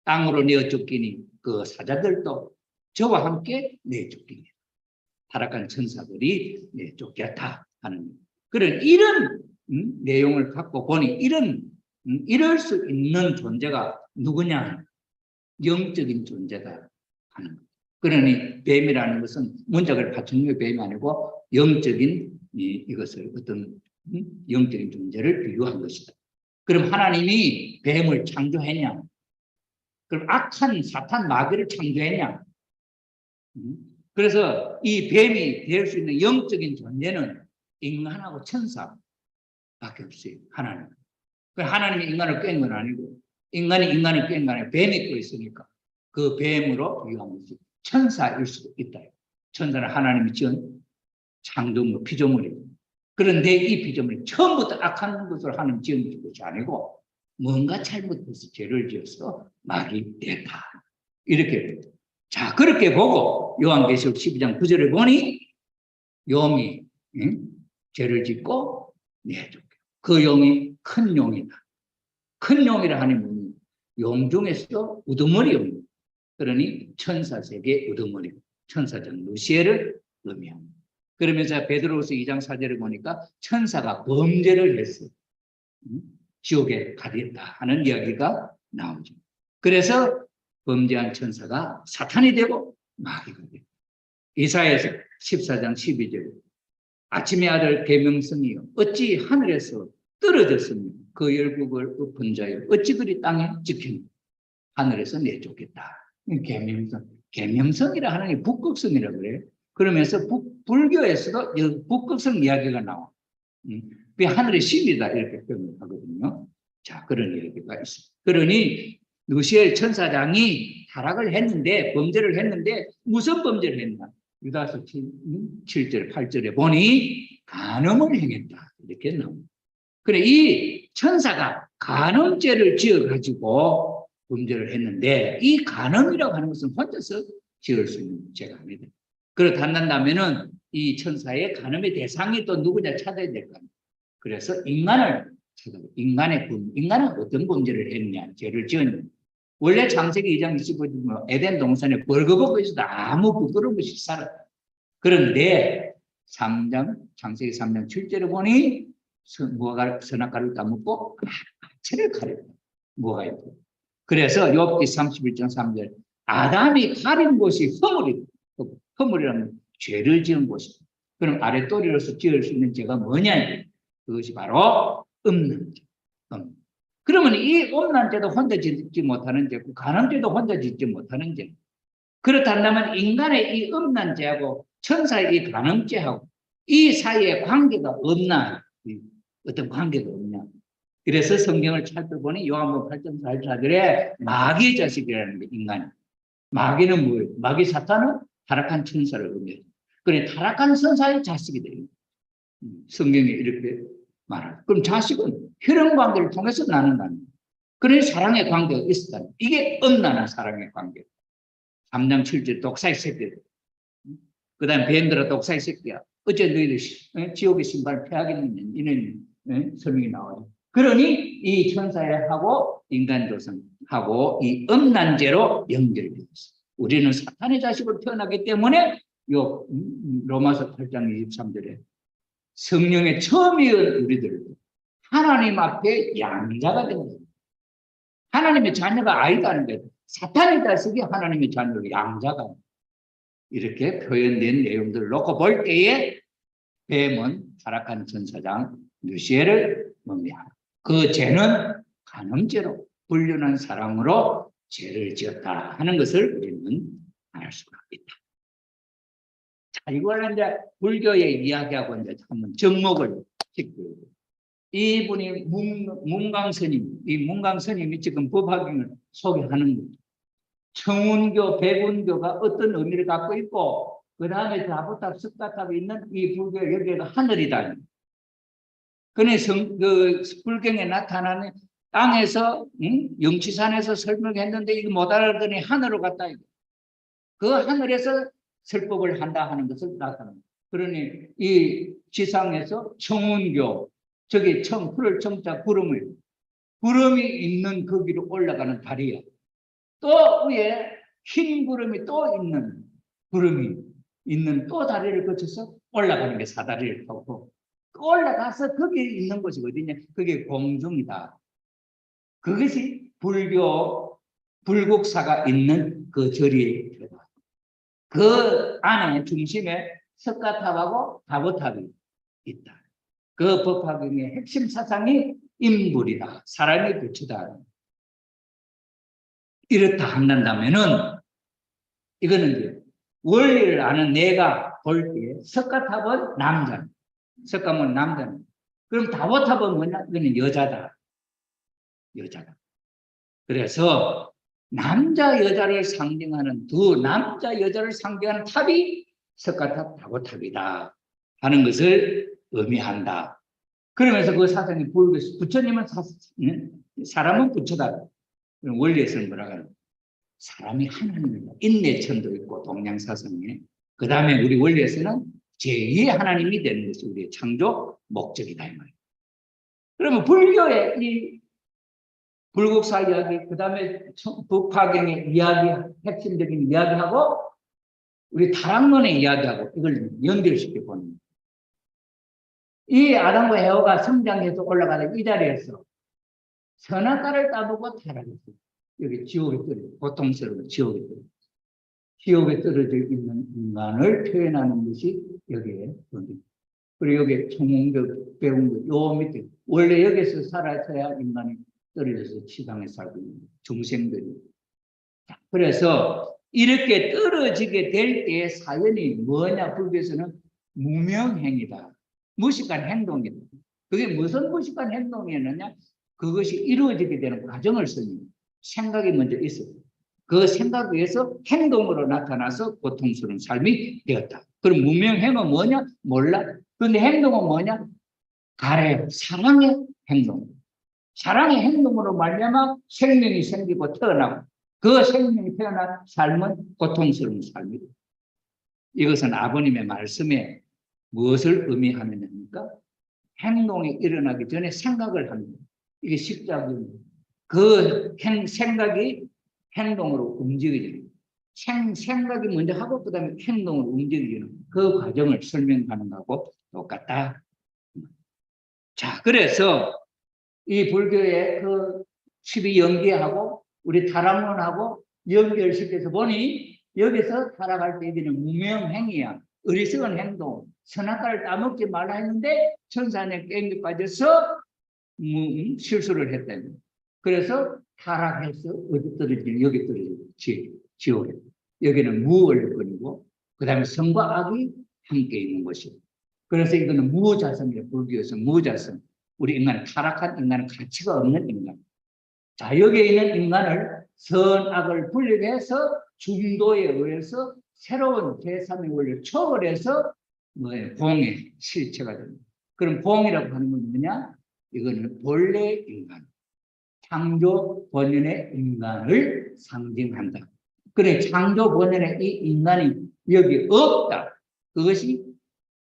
땅으로 내어 쫓기니 그 사자들도 저와 함께 내어 쫓기니 타락한 천사들이 내어 쫓겼다 하는 그런 이런 내용을 갖고 보니 이럴 수 있는 존재가 누구냐? 영적인 존재다 하는 것. 그러니 뱀이라는 것은 문자를 파충류의 뱀이 아니고 영적인 이것을 어떤 영적인 존재를 비유한 것이다. 그럼 하나님이 뱀을 창조했냐? 그럼 악한 사탄 마귀를 창조했냐? 그래서 이 뱀이 될 수 있는 영적인 존재는 인간하고 천사밖에 없어요. 하나님. 하나님이 인간을 깬 건 아니고 인간이 인간을 깬 건 아니고 뱀이 또 있으니까 그 뱀으로 비유한 것이 천사일 수도 있다. 천사는 하나님이 지은 창조물, 피조물이고 그런데 이 피조물이 처음부터 악한 것을 하나님 지은 것이 아니고 뭔가 잘못해서 죄를 지어서 말이 됐다. 이렇게 자 그렇게 보고 요한계시록 12장 9절을 보니 용이 죄를 짓고 내쫓겨. 그 용이 큰 용이다. 큰 용이라 하니 뭐냐? 용 중에서도 우두머리 용. 그러니 천사 세계 우두머리. 천사장 루시엘을 의미합니다. 그러면서 베드로후서 2장 4절을 보니까 천사가 범죄를 했어요. 지옥에 가겠다 하는 이야기가 나오죠. 그래서 범죄한 천사가 사탄이 되고 마귀가 되고. 이사야서 14장 12절 아침의 아들 계명성이요 어찌 하늘에서 떨어졌으며 그 열국을 엎은 자여 어찌 그리 땅에 지켰느냐. 하늘에서 내쫓겠다. 계명성이라 하는 게 북극성이라 그래요. 그러면서 불교에서도 북극성 이야기가 나와. 하늘의 신이다 이렇게 표현하거든요. 자, 그런 이야기가 있습니다. 그러니 루시엘 천사장이 타락을 했는데, 범죄를 했는데 무슨 범죄를 했나? 유다서 7절 8절에 보니 간음을 행했다 이렇게 나옵니다. 그래, 이 천사가 간음죄를 지어가지고 범죄를 했는데, 이 간음이라고 하는 것은 혼자서 지을 수 있는 죄가 아니다. 그렇다면은 이 천사의 간음의 대상이 또 누구냐 찾아야 될 거 아니에요. 그래서 인간을 찾아요. 인간은 어떤 범죄를 했냐, 죄를 지었냐. 원래 창세기 2장 25절 에덴 동산에 벌거벗고 있어도 아무 부끄러움 없이 살았다. 그런데 창세기 3장 7절에 보니 무화과 선악과를 따먹고 채를 가렸다. 뭐가 있고. 그래서 욥기 31장 3절 아담이 가린 곳이 허물이다. 허물이라는 죄를 지은 곳이다. 그럼 아랫도리로서 지을 수 있는 죄가 뭐냐? 그것이 바로 음란죄. 그러면 이 음란죄도 혼자 짓지 못하는 죄고 간음죄도 혼자 짓지 못하는 죄. 그렇다면 인간의 이 음란죄하고 천사의 이 간음죄하고 이 사이에 관계가 없나? 어떤 관계가 없냐? 그래서 성경을 살펴보니 요한복음 8장 44절에 마귀의 자식이라는 게 인간이. 마귀는 뭐예요? 마귀 사탄은 타락한 천사를 의미해요. 그래, 타락한 천사의 자식이 돼요. 성경에 이렇게 말하죠. 그럼 자식은 혈연 관계를 통해서 나눈다는 거예요. 그래, 사랑의 관계가 있었다는 거예요. 이게 음란한 사랑의 관계. 3장 7절 독사의 새끼들. 그 다음에 뱀들아 독사의 새끼야. 어째 너희들 지옥의 신발을 패하겠느냐. 이런 설명이 나와요. 그러니 이 천사하고 인간 조상하고 이 음란죄로 연결되어 있어요. 우리는 사탄의 자식으로 태어나기 때문에 요 로마서 8장 23절에 성령의 처음이은 우리들도 하나님 앞에 양자가 된다. 하나님의 자녀가 아니다는 거예요. 사탄의 자식이 하나님의 자녀로 양자가 이렇게 표현된 내용들을 놓고 볼 때에 뱀은 타락한 천사장 루시엘을 의미합니다. 그 죄는 간음죄로 불륜한 사랑으로 죄를 지었다 하는 것을 우리는 알 수가 있다. 자, 이걸 이제 불교의 이야기하고 이제 한번 접목을 짓고요. 이분이 문광스님, 이 문광스님이 지금 법화경을 소개하는 거죠. 청운교, 백운교가 어떤 의미를 갖고 있고, 그 다음에 다보탑, 석가탑이 있는 이 불교 여기가 하늘이다. 그래서 그 불경에 나타나는 땅에서 영치산에서 설명했는데 이거 못 알아듣더니 하늘로 갔다. 그 하늘에서 설법을 한다 하는 것을 나타납니다. 그러니 이 지상에서 청운교, 저기 풀을 청자 구름이 있는 거기로 올라가는 다리야. 또 위에 흰 구름이 또 있는 구름이 있는 또 다리를 거쳐서 올라가는 게 사다리를 타고 올라가서 거기에 있는 곳이 어디냐? 그게 공중이다. 그것이 불국사가 있는 그 절이 그 안에 중심에 석가탑하고 다보탑이 있다. 그 법화경의 핵심 사상이 인불이다. 사람의 부처다. 이렇다 한다면은 이거는 이제 원리를 아는 내가 볼 때 석가탑은 남자, 석가모는 남자는. 그럼 다보탑은 뭐냐? 이거는 여자다. 여자다. 그래서 남자 여자를 상징하는 두 남자 여자를 상징하는 탑이 석가탑 다보탑이다 하는 것을 의미한다. 그러면서 그 사상이 불교 부처님은 사람은 부처다. 원리에서는 뭐라고 하는? 사람이 하나님이다. 인내천도 있고 동양사상에. 그 다음에 우리 원리에서는 제2의 하나님이 되는 것이 우리의 창조 목적이다 이 말이에요. 그러면 불교의 이 불국사 이야기, 그 다음에 북파경의 이야기, 핵심적인 이야기하고 우리 다락론의 이야기하고 이걸 연결시켜 보는 거예요. 이 아담과 에어가 성장해서 올라가는 이 자리에서 선악과를 따보고 타락했어요. 여기 지옥에 떨어져, 고통스러운 지옥에 떨어져. 지옥에 떨어져 있는 인간을 표현하는 것이 여기에 보입니다. 그리고 여기에 총공적, 배운적, 요 밑에 원래 여기서 살아서야 인간이 떨어져서 지상에 살고 있는 중생들이. 그래서 이렇게 떨어지게 될 때의 사연이 뭐냐? 불교에서는 무명행위다. 무식한 행동이다. 그게 무슨 무식한 행동이었느냐? 그것이 이루어지게 되는 과정을 쓰니 생각이 먼저 있었다. 그 생각 위에서 행동으로 나타나서 고통스러운 삶이 되었다. 그럼 무명행은 뭐냐? 몰라. 그런데 행동은 뭐냐? 가래, 사랑의 행동. 사랑의 행동으로 말미암아 생명이 생기고 태어나고 그 생명이 태어난 삶은 고통스러운 삶이다. 이것은 아버님의 말씀에 무엇을 의미하느냐니까 행동이 일어나기 전에 생각을 합니다. 이게 십자군입니다. 그 생각이 행동으로 움직이는 생각이 먼저 하고 그 다음에 행동으로 움직이는 그 과정을 설명하는 거하고 똑같다. 자, 그래서 이 불교의 그 12연계하고 우리 타락론하고 연결시켜서 보니 여기서 타락할 때 이제는 무명행위야. 어리석은 행동, 선악과를 따먹지 말라 했는데 천사의 깽기 빠져서 실수를 했다. 그래서 타락해서 어디 떨어지냐? 여기 떨어지지. 지옥에. 여기는 무원리권이고 그 다음에 성과 악이 함께 있는 것이고 그래서 이거는 무자성이에요. 불교에서 무자성. 우리 인간은 타락한 인간은 가치가 없는 인간. 자, 여기에 있는 인간을 선악을 분리해서 중도에 의해서 새로운 제3의 원리를 초월해서 공의 실체가 됩니다. 그럼 공이라고 하는 건 뭐냐? 이거는 본래 인간, 창조 본연의 인간을 상징한다. 그래, 창조 본연의 이 인간이 여기 없다. 그것이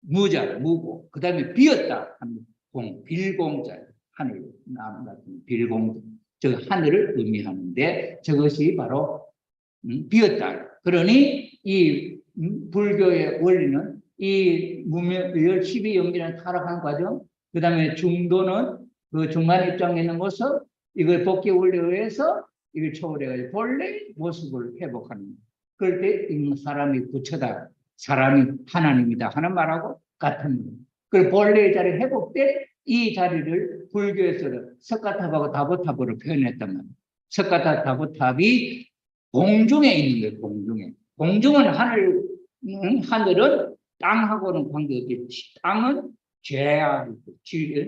무자, 무고. 그 다음에 비었다 하는 공, 빌공자, 하늘, 남 같은 빌공, 저 하늘을 의미하는데 저것이 바로 비었다. 그러니 이 불교의 원리는 이 무명, 12연기는 타락한 과정, 그 다음에 중도는 그 중간 입장에 있는 것을 이걸 복귀 원리에 의해서 이걸 초월해가지고 본래 모습을 회복하는. 그럴 때 사람이 부처다, 사람이 하나님이다 하는 말하고 같은 말. 그 본래의 자리 회복된 이 자리를 불교에서는 석가탑하고 다보탑으로 표현했단 말이에요. 석가탑, 다보탑이 공중에 있는 거예요. 공중에. 공중은 하늘은 땅하고는 관계없지. 땅은 죄와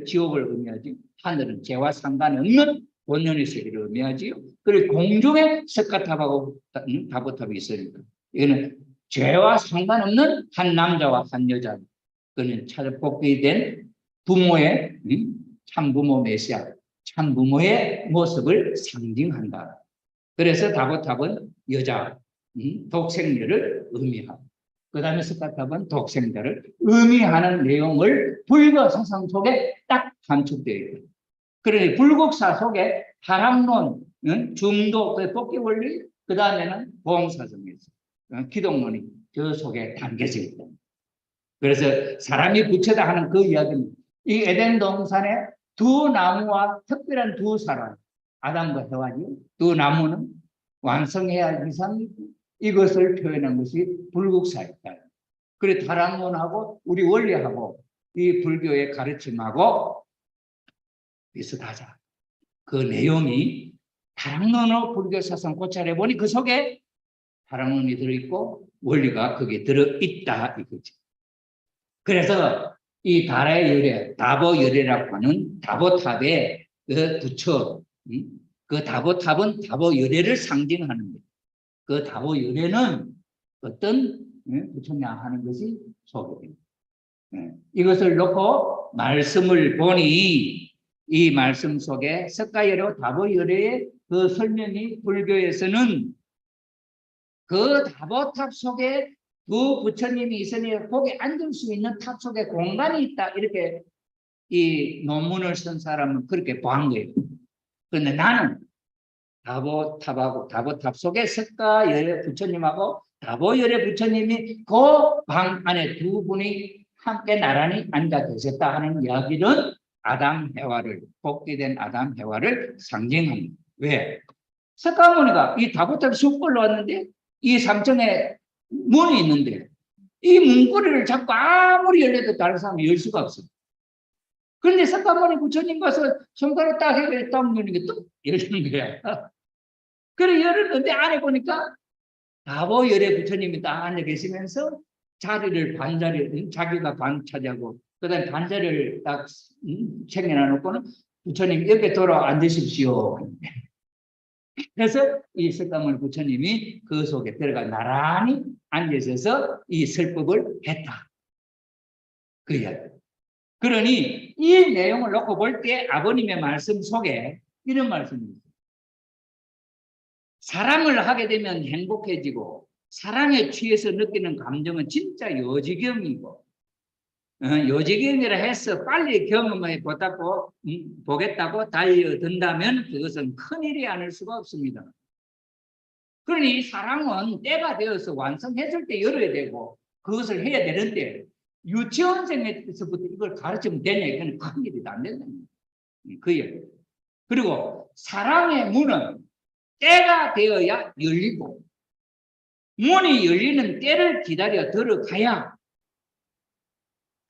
지옥을 의미하지. 하늘은 죄와 상관없는 본연의 세계를 의미하지요. 그리고 공중에 석가탑하고 다보탑이 있으니까 이거는 죄와 상관없는 한 남자와 한 여자. 그는 복귀된 부모의 참부모 메시아, 참부모의 모습을 상징한다. 그래서 다보탑은 여자, 독생녀를 의미하고 그 다음에 석가탑은 독생자를 의미하는 내용을 불교 사상 속에 딱 감축되어 있다. 그러니 불국사 속에 타락론, 중도, 복귀 원리, 그 다음에는 보험사정에서 기독론이 저 속에 담겨져 있다. 그래서 사람이 부처다 하는 그 이야기는 이 에덴 동산에 두 나무와 특별한 두 사람, 아담과 해와지 두 나무는 완성해야 할 이상 이것을 표현한 것이 불국사였다. 그래 타락론하고 우리 원리하고 이 불교의 가르침하고 비슷하자. 그 내용이 타락론으로 불교 사상 고찰해 보니 그 속에 타락론이 들어있고 원리가 거기에 들어있다 이거지. 그래서 이 달의 열애, 다보열애라고 하는 다보탑의 그 부처, 그 다보탑은 다보열애를 상징하는 거예요. 그 다보열애는 어떤 부처냐 하는 것이 소개됩니다. 이것을 놓고 말씀을 보니 이 말씀 속에 석가열애, 다보열애의 그 설명이 불교에서는 그 다보탑 속에 두 부처님이 있으니 거기 앉을 수 있는 탑 속에 공간이 있다. 이렇게 이 논문을 쓴 사람은 그렇게 보한 거예요. 그런데 나는 다보탑하고 다보탑 속에 석가열애 부처님하고 다보열애 부처님이 그 방 안에 두 분이 함께 나란히 앉아 계셨다 하는 이야기는 아담 해와를, 복귀된 아담 해와를 상징합니다. 왜? 석가모니가 이 다보탑 쑥 올라왔는데 이 상층에 문이 있는데 이 문고리를 잡고 아무리 열려도 다른 사람이 열 수가 없어요. 그런데 석가모니 부처님 가서 손가락 딱 해서 딱 여는 게 또 열리는 거야. 그래 열었는데 안에 보니까 다보열애 부처님이 딱 앉아 계시면서 자리를 반자리, 자기가 반 차지하고 그다음에 반자리를 딱 챙겨놔 놓고는 부처님 옆에 돌아 앉으십시오. 그래서 이 석가모니 부처님이 그 속에 들어가 나란히 앉으셔서 이 설법을 했다. 그 이야기. 그러니 이 내용을 놓고 볼 때 아버님의 말씀 속에 이런 말씀입니다. 사랑을 하게 되면 행복해지고 사랑에 취해서 느끼는 감정은 진짜 요지경이고 요지경이라 해서 빨리 경험해 보겠다고 달려든다면 그것은 큰일이 아닐 수가 없습니다. 그러니 사랑은 때가 되어서 완성했을 때 열어야 되고 그것을 해야 되는데 유치원생에서부터 이걸 가르치면 되냐 이건 큰일이 안 된다. 그 얘기. 그리고 사랑의 문은 때가 되어야 열리고 문이 열리는 때를 기다려 들어가야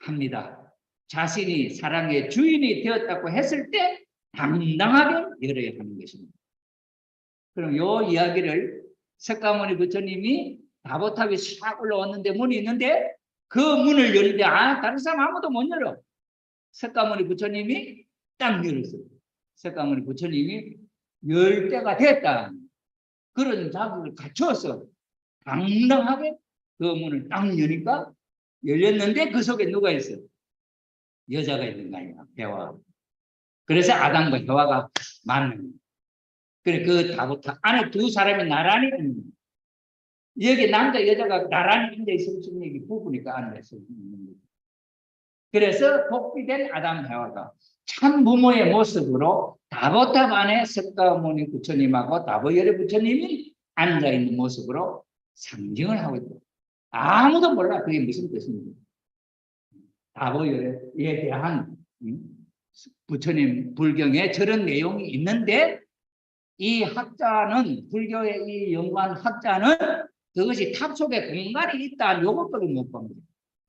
합니다. 자신이 사랑의 주인이 되었다고 했을 때 당당하게 열어야 하는 것입니다. 그럼 이 이야기를 석가모니 부처님이 다보탑에 싹 올라왔는데 문이 있는데 그 문을 열는데 다른 사람 아무도 못 열어. 석가모니 부처님이 딱 열었어요. 석가모니 부처님이 열 때가 됐다. 그런 자극을 갖추어서 당당하게 그 문을 딱 여니까 열렸는데 그 속에 누가 있어요? 여자가 있는 거 아니야, 해와. 그래서 아담과 해와가 만나는 거예요. 그래, 그 다보탑 안에 두 사람이 나란히 있는 거예요. 여기 남자, 여자가 나란히 앉아있으면 지금 여기 부부니까 앉아있어 있는 거예요. 그래서 복귀된 아담 해와가 참 부모의 모습으로 다보탑 안에 석가모니 부처님하고 다보열애 부처님이 앉아있는 모습으로 상징을 하고 있다. 아무도 몰라 그게 무슨 뜻인지. 다보열애에 대한 부처님 불경에 저런 내용이 있는데 이 학자는 불교의 이 연구한 학자는 그것이 탑 속에 공간이 있다 요것밖에 못 봅니다.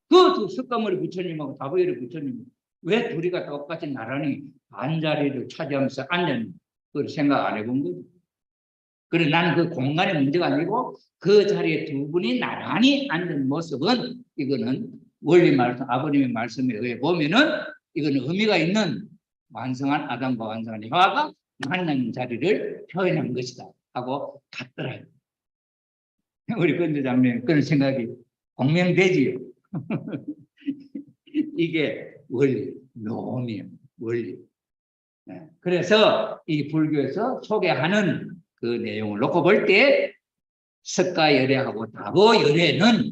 그 석가모니 부처님하고 다보열애 부처님 왜 둘이가 똑같이 나란히 반자리를 차지하면서 앉았는지 그걸 생각 안 해본 거죠. 그래 나는 그 공간의 문제가 아니고 그 자리에 두 분이 나란히 앉은 모습은 이거는 원리 말씀 아버님의 말씀에 의해 보면은 이거는 의미가 있는 완성한 아담과 완성한 해와가 만난 자리를 표현한 것이다 하고 같더라고요. 우리 권조장님 그런 생각이 공명되지요. 이게 원리, 묘미예요. 원리. 그래서 이 불교에서 소개하는 그 내용을 놓고 볼 때 석가열애하고 다보열애는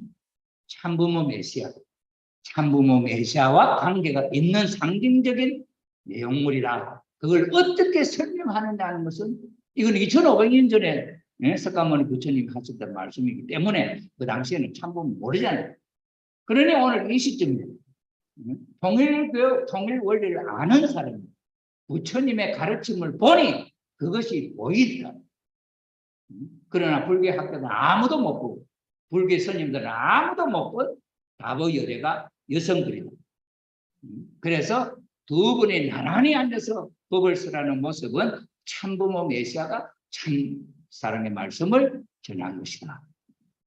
참부모 메시아, 참부모 메시아와 관계가 있는 상징적인 내용물이라 그걸 어떻게 설명하느냐는 것은 이건 2500년 전에 석가모니 부처님이 하셨던 말씀이기 때문에 그 당시에는 참부모 모르잖아요. 그러니 오늘 이 시점에 통일 원리를 아는 사람이 부처님의 가르침을 보니 그것이 보인다. 그러나 불교 학자들은 아무도 못 보고 불교 스님들은 아무도 못 본 다보열애가 여성들이다. 그래서 두 분이 나란히 앉아서 법을 쓰라는 모습은 참부모 메시아가 참 사랑의 말씀을 전한 것이다.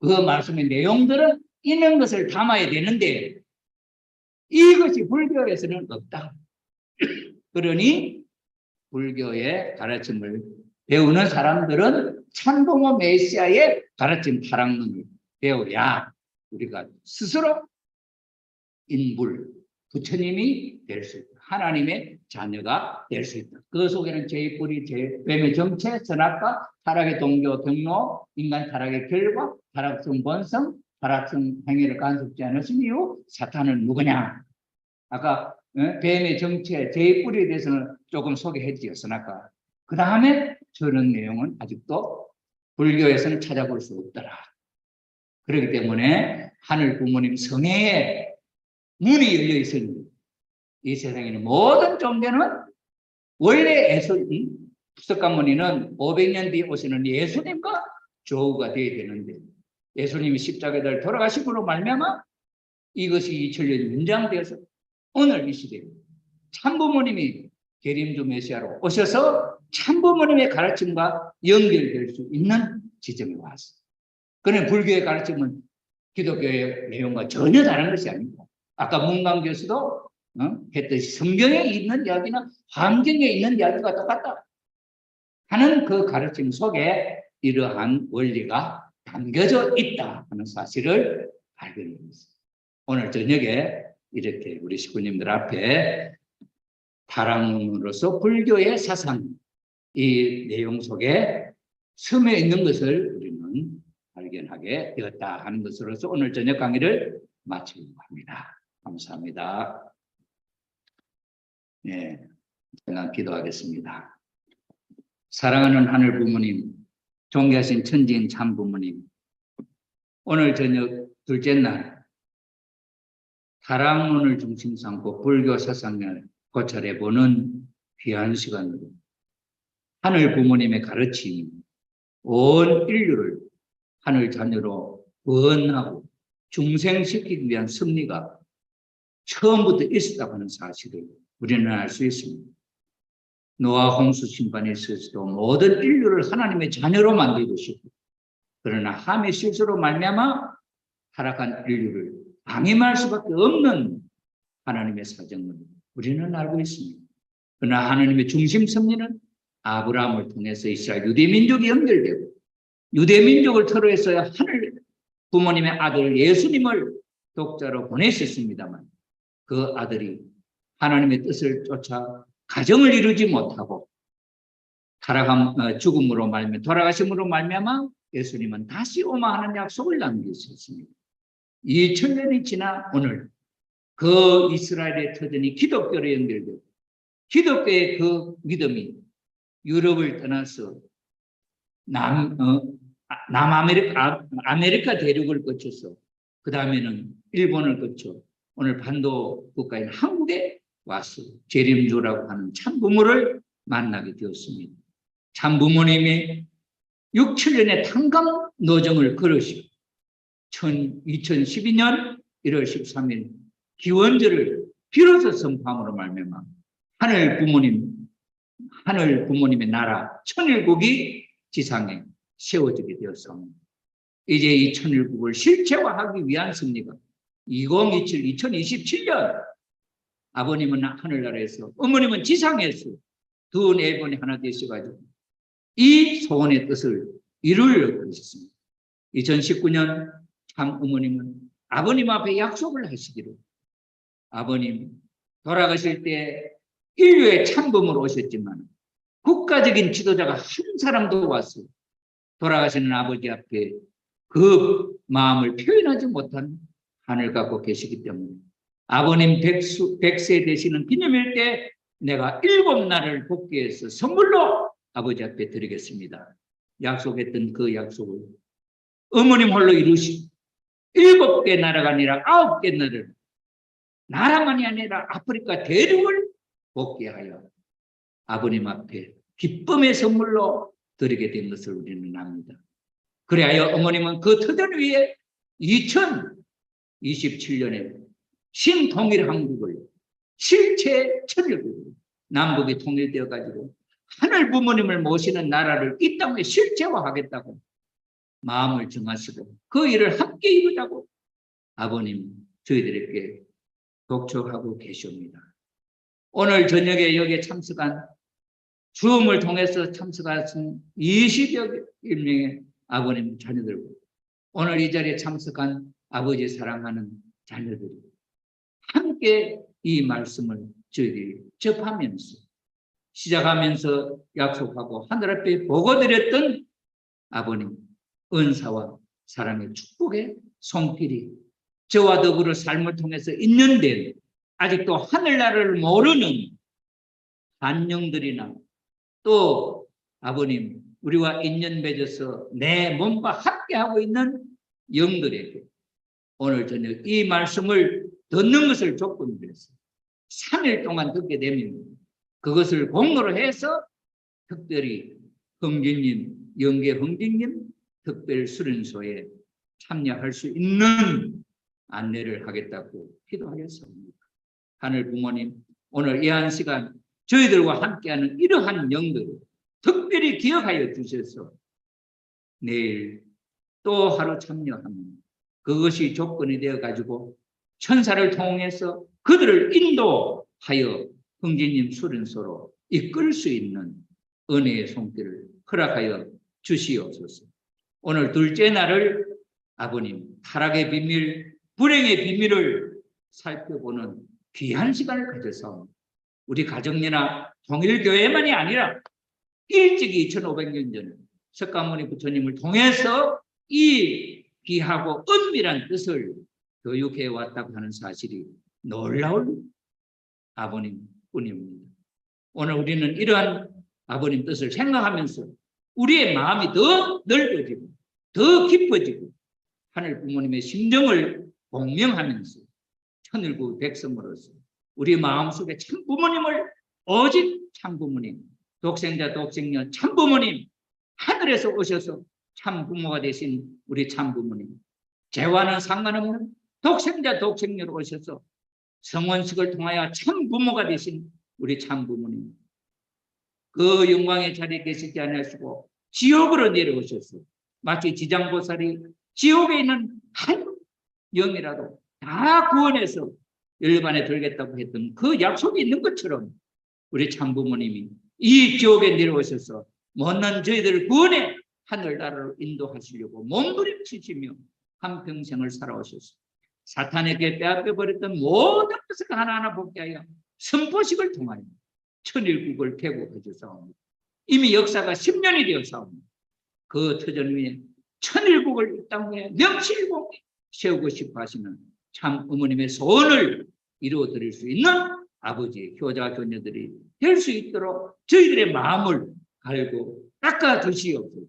그 말씀의 내용들은 있는 것을 담아야 되는데 이것이 불교에서는 없다. 그러니 불교의 가르침을 배우는 사람들은 참부모 메시아의 가르침 타락론을 배워야 우리가 스스로 인불, 부처님이 될 수 있다. 하나님의 자녀가 될 수 있다. 그 속에는 죄의 뿌리, 뱀의 정체, 선악과, 타락의 동교, 경로, 인간 타락의 결과, 타락성 본성, 타락성 행위를 간섭지 않으신 이유 사탄은 누구냐? 아까 뱀의 정체, 제의 뿌리에 대해서는 조금 소개해 드렸으니까 그 다음에 저런 내용은 아직도 불교에서는 찾아볼 수 없더라. 그렇기 때문에 하늘 부모님 성회에 문이 열려 있으니 이 세상에는 모든 종교는 원래 부석가모니는 500년 뒤에 오시는 예수님과 조우가 되어야 되는데 예수님이 십자가에 돌아가심으로 말미암아 이것이 2000년이 연장되어서 오늘 이 시대에 참부모님이 계림주 메시아로 오셔서 참부모님의 가르침과 연결될 수 있는 지점에 왔어요. 그러나 불교의 가르침은 기독교의 내용과 전혀 다른 것이 아닙니다. 아까 문강 교수도 했듯이 성경에 있는 이야기나 환경에 있는 이야기가 똑같다 하는 그 가르침 속에 이러한 원리가 담겨져 있다 하는 사실을 발견했습니다. 오늘 저녁에 이렇게 우리 식구님들 앞에 타락론으로서 불교의 사상 이 내용 속에 스며 있는 것을 우리는 발견하게 되었다 하는 것으로서 오늘 저녁 강의를 마치려고 합니다. 감사합니다. 네, 제가 기도하겠습니다. 사랑하는 하늘 부모님, 존귀하신 천지인 참 부모님, 오늘 저녁 둘째 날 타락론을 중심 삼고 불교 사상을 고찰해보는 귀한 시간으로 하늘 부모님의 가르침이 온 인류를 하늘 자녀로 구원하고 중생시키기 위한 섭리가 처음부터 있었다고 하는 사실을 우리는 알 수 있습니다. 노아 홍수 심판에 있어서도 모든 인류를 하나님의 자녀로 만들고 싶고 그러나 함의 실수로 말미암아 타락한 인류를 방임할 수밖에 없는 하나님의 사정을 우리는 알고 있습니다. 그러나 하나님의 중심 섭리는 아브라함을 통해서 이스라엘 유대민족이 연결되고 유대민족을 터로해서야 하늘 부모님의 아들 예수님을 독자로 보내셨습니다만 그 아들이 하나님의 뜻을 쫓아 가정을 이루지 못하고 죽음으로 말미암아 돌아가심으로 말미암아 예수님은 다시 오마 하는 약속을 남기셨습니다. 2000년이 지나 오늘 그 이스라엘의 터전이 기독교로 연결되고 기독교의 그 믿음이 유럽을 떠나서 아메리카 대륙을 거쳐서 그 다음에는 일본을 거쳐 오늘 반도 국가인 한국에 와서 재림주라고 하는 참부모를 만나게 되었습니다. 참부모님이 6, 7년의 탄감 노정을 걸으시고 2012년 1월 13일 기원절을 비로소 선포함으로 말미암아 하늘 부모님의 나라 천일국이 지상에 세워지게 되었습니다. 이제 이 천일국을 실체화하기 위한 섭리가 2027년 아버님은 하늘나라에서 어머님은 지상에서 두 네 분이 하나 되셔가지고 이 소원의 뜻을 이루려고 하셨습니다. 2019년 참 어머님은 아버님 앞에 약속을 하시기로 아버님 돌아가실 때 인류의 참범으로 오셨지만 국가적인 지도자가 한 사람도 와서 돌아가시는 아버지 앞에 그 마음을 표현하지 못한 한을 갖고 계시기 때문에 아버님 100세 되시는 기념일 때 내가 7날을 복귀해서 선물로 아버지 앞에 드리겠습니다. 약속했던 그 약속을 어머님 홀로 이루시고 7개 나라가 아니라 9개 나라만이 아니라 아프리카 대륙을 복귀하여 아버님 앞에 기쁨의 선물로 드리게 된 것을 우리는 압니다. 그래야 어머님은 그 터전 위에 2027년에 신통일 한국을 실체 천일국으로 남북이 통일되어 가지고 하늘 부모님을 모시는 나라를 이 땅에 실체화하겠다고 마음을 정하시고 그 일을 함께 이루자고 아버님 저희들에게 독촉하고 계십니다. 오늘 저녁에 여기에 참석한 줌을 통해서 참석하신 20여 명의 아버님 자녀들과 오늘 이 자리에 참석한 아버지 사랑하는 자녀들이 함께 이 말씀을 저희들이 접하면서 시작하면서 약속하고 하늘 앞에 보고드렸던 아버님 은사와 사랑의 축복의 손길이 저와 더불어 삶을 통해서 인연된 아직도 하늘나라를 모르는 한영들이나 또 아버님 우리와 인연 맺어서 내 몸과 함께하고 있는 영들에게 오늘 저녁 이 말씀을 듣는 것을 조건으로 해서 3일 동안 듣게 되면 그것을 공로로 해서 특별히 흥진님, 영계 흥진님 특별 수련소에 참여할 수 있는 안내를 하겠다고 기도하겠습니다. 하늘 부모님, 오늘 이 한 시간 저희들과 함께하는 이러한 영들을 특별히 기억하여 주셔서 내일 또 하루 참여하면 그것이 조건이 되어가지고 천사를 통해서 그들을 인도하여 흥진님 수련소로 이끌 수 있는 은혜의 손길을 허락하여 주시옵소서. 오늘 둘째 날을 아버님 타락의 비밀, 불행의 비밀을 살펴보는 귀한 시간을 가져서 우리 가정이나 통일교회만이 아니라 일찍이 2500년 전에 석가모니 부처님을 통해서 이 귀하고 은밀한 뜻을 교육해 왔다고 하는 사실이 놀라운 아버님 뿐입니다. 오늘 우리는 이러한 아버님 뜻을 생각하면서 우리의 마음이 더 넓어지고 더 깊어지고 하늘 부모님의 심정을 공명하면서 천일국 백성으로서 우리 마음속에 참 부모님을 오직 참 부모님, 독생자 독생녀 참 부모님 하늘에서 오셔서 참 부모가 되신 우리 참 부모님, 죄와는 상관없는 독생자 독생녀로 오셔서 성원식을 통하여 참 부모가 되신 우리 참 부모님, 그 영광의 자리에 계시지 않으시고 지옥으로 내려오셔서 마치 지장보살이 지옥에 있는 한 영이라도 다 구원해서 열반에 들겠다고 했던 그 약속이 있는 것처럼 우리 참 부모님이 이 지옥에 내려오셔서 못난 저희들을 구원해 하늘나라로 인도하시려고 몸부림치시며 한평생을 살아오셔서 사탄에게 빼앗겨버렸던 모든 것을 하나하나 복귀하여 선포식을 통하여 천일국을 개국해 주사옵니다. 이미 역사가 10년이 되었사옵니다. 그 터전 위에 천일국을 이 땅 위에 명실공히 세우고 싶어 하시는 참 어머님의 소원을 이루어드릴 수 있는 아버지의 효자 교녀들이 될 수 있도록 저희들의 마음을 갈고 닦아 주시옵소서.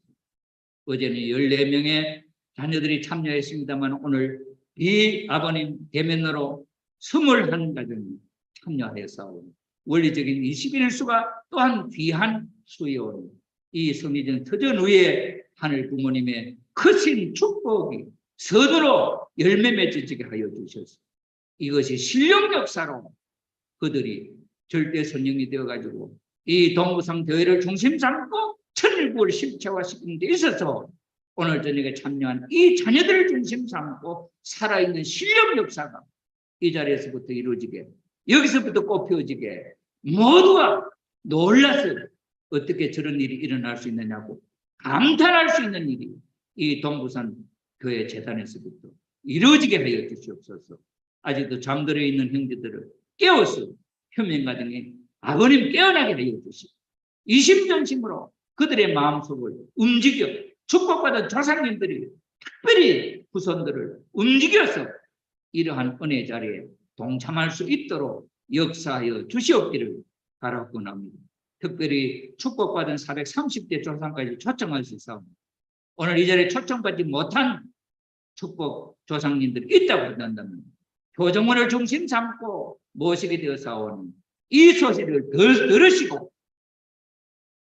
어제는 14명의 자녀들이 참여했습니다만 오늘 이 아버님 대면으로 21가정이 참여해서 원리적인 21수가 또한 귀한 수요. 이 성리전 터전 위에 하늘 부모님의 크신 축복이 서두로 열매 맺어지게 하여 주셔서 이것이 신령 역사로 그들이 절대 선영이 되어가지고 이 동부상 대회를 중심 삼고 천일국을 실체화시키는 데 있어서 오늘 저녁에 참여한 이 자녀들을 중심 삼고 살아있는 신령 역사가 이 자리에서부터 이루어지게 여기서부터 꽃피워지게 모두가 놀라서 어떻게 저런 일이 일어날 수 있느냐고 감탄할 수 있는 일이 이 동부산 교회 재단에서부터 이루어지게 하여 주시옵소서. 아직도 잠들어 있는 형제들을 깨워서 현명가정에 아버님 깨어나게 하여 주시고 이심전심으로 그들의 마음속을 움직여 축복받은 조상님들이 특별히 후손들을 움직여서 이러한 은혜 자리에 동참할 수 있도록 역사하여 주시옵기를 바라옵고합니다. 특별히 축복받은 430대 조상까지 초청할 수 있사옵니다. 오늘 이 자리에 초청받지 못한 축복 조상님들이 있다고 한다면 교정원을 중심 삼고 모시게 되어서 이 소식을 들으시고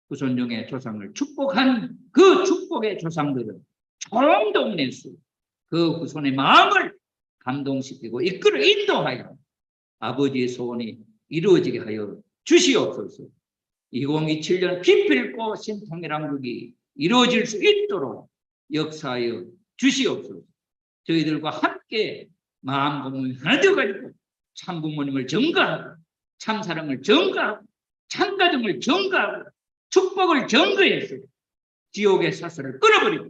후손 중에 조상을 축복한 그 축복의 조상들은 총동네수 그 후손의 마음을 감동시키고 이끌어 인도하여 아버지의 소원이 이루어지게 하여 주시옵소서. 2027년 기필코 신통일왕국이 이루어질 수 있도록 역사하여 주시옵소서. 저희들과 함께 마음 공동이 하나 되어가지고 참 부모님을 전가하고 참 사랑을 전가하고 참 가정을 전가하고 축복을 전가해서 지옥의 사슬을 끊어버리고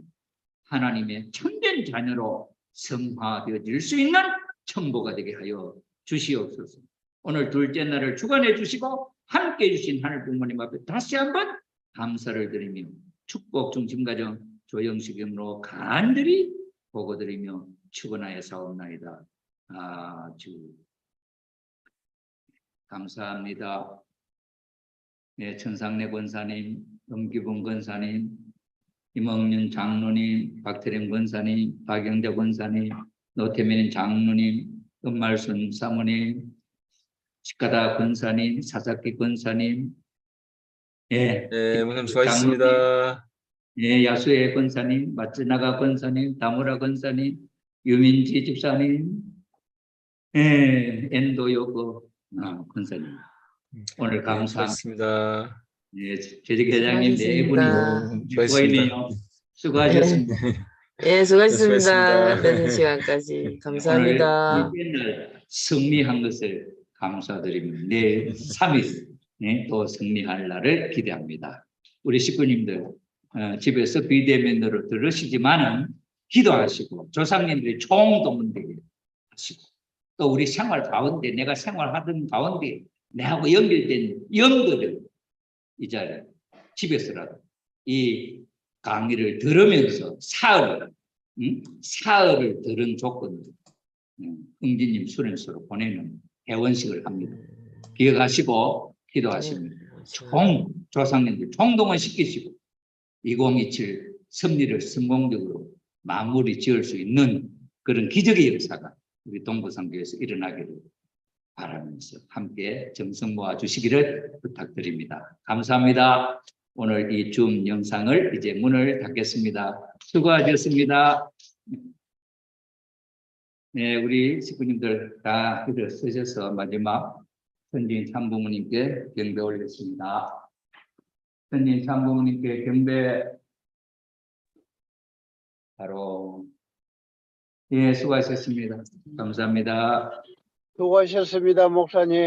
하나님의 참된 자녀로 성화되어질 수 있는 천보가 되게 하여 주시옵소서. 오늘 둘째 날을 주관해 주시고 함께 해주신 하늘 부모님 앞에 다시 한번 감사를 드리며 축복 중심가정 조영식으로 간절히 보고드리며 축원하여 사옵나이다. 아주 감사합니다. 네, 천상래 권사님, 엄기분 권사님, 임억윤 장로님, 박태령 권사님, 박영대 권사님, 노태민 장로님, 은말순 사모님, 식가다 권사님, 사사키 권사님, 예, 네, 목사님 장로님, 수고하셨습니다. 예, 야수의 권사님, 마츠나가 권사님, 다무라 권사님, 유민지 집사님, 예, 엔도요거 권사님, 오늘 네, 감사합니다. 수고하셨습니다. 예, 조직회장님 네 분이 수고하셨습니다. 수고했네요. 수고하셨습니다. 예, 수고하셨습니다. 수고하셨습니다. 늦은 시간까지 감사합니다. 오늘 이날 승리한 것을 감사드립니다. 내일 3일 또 승리할 날을 기대합니다. 우리 식구님들 집에서 비대면으로 들으시지만은 기도하시고 조상님들이 총동원되게 하시고 또 우리 생활 가운데 내가 생활하던 가운데 내하고 연결된 영들을 이 자리에 집에서라도 이 강의를 들으면서 사흘을 들은 조건으로 흥진님 수련소로 보내는 회원식을 합니다. 기억하시고 기도하십니다. 조상님들 총동원 시키시고 2027 승리를 성공적으로 마무리 지을 수 있는 그런 기적의 역사가 우리 동부상교에서 일어나기를 바라면서 함께 정성 모아 주시기를 부탁드립니다. 감사합니다. 오늘 이 줌 영상을 이제 문을 닫겠습니다. 수고하셨습니다. 네, 우리 식구님들 다 일어서셔서 마지막 선진 참부모님께 경배 올리겠습니다. 선진 참부모님께 경배 바로 예, 수고하셨습니다. 감사합니다. 수고하셨습니다, 목사님.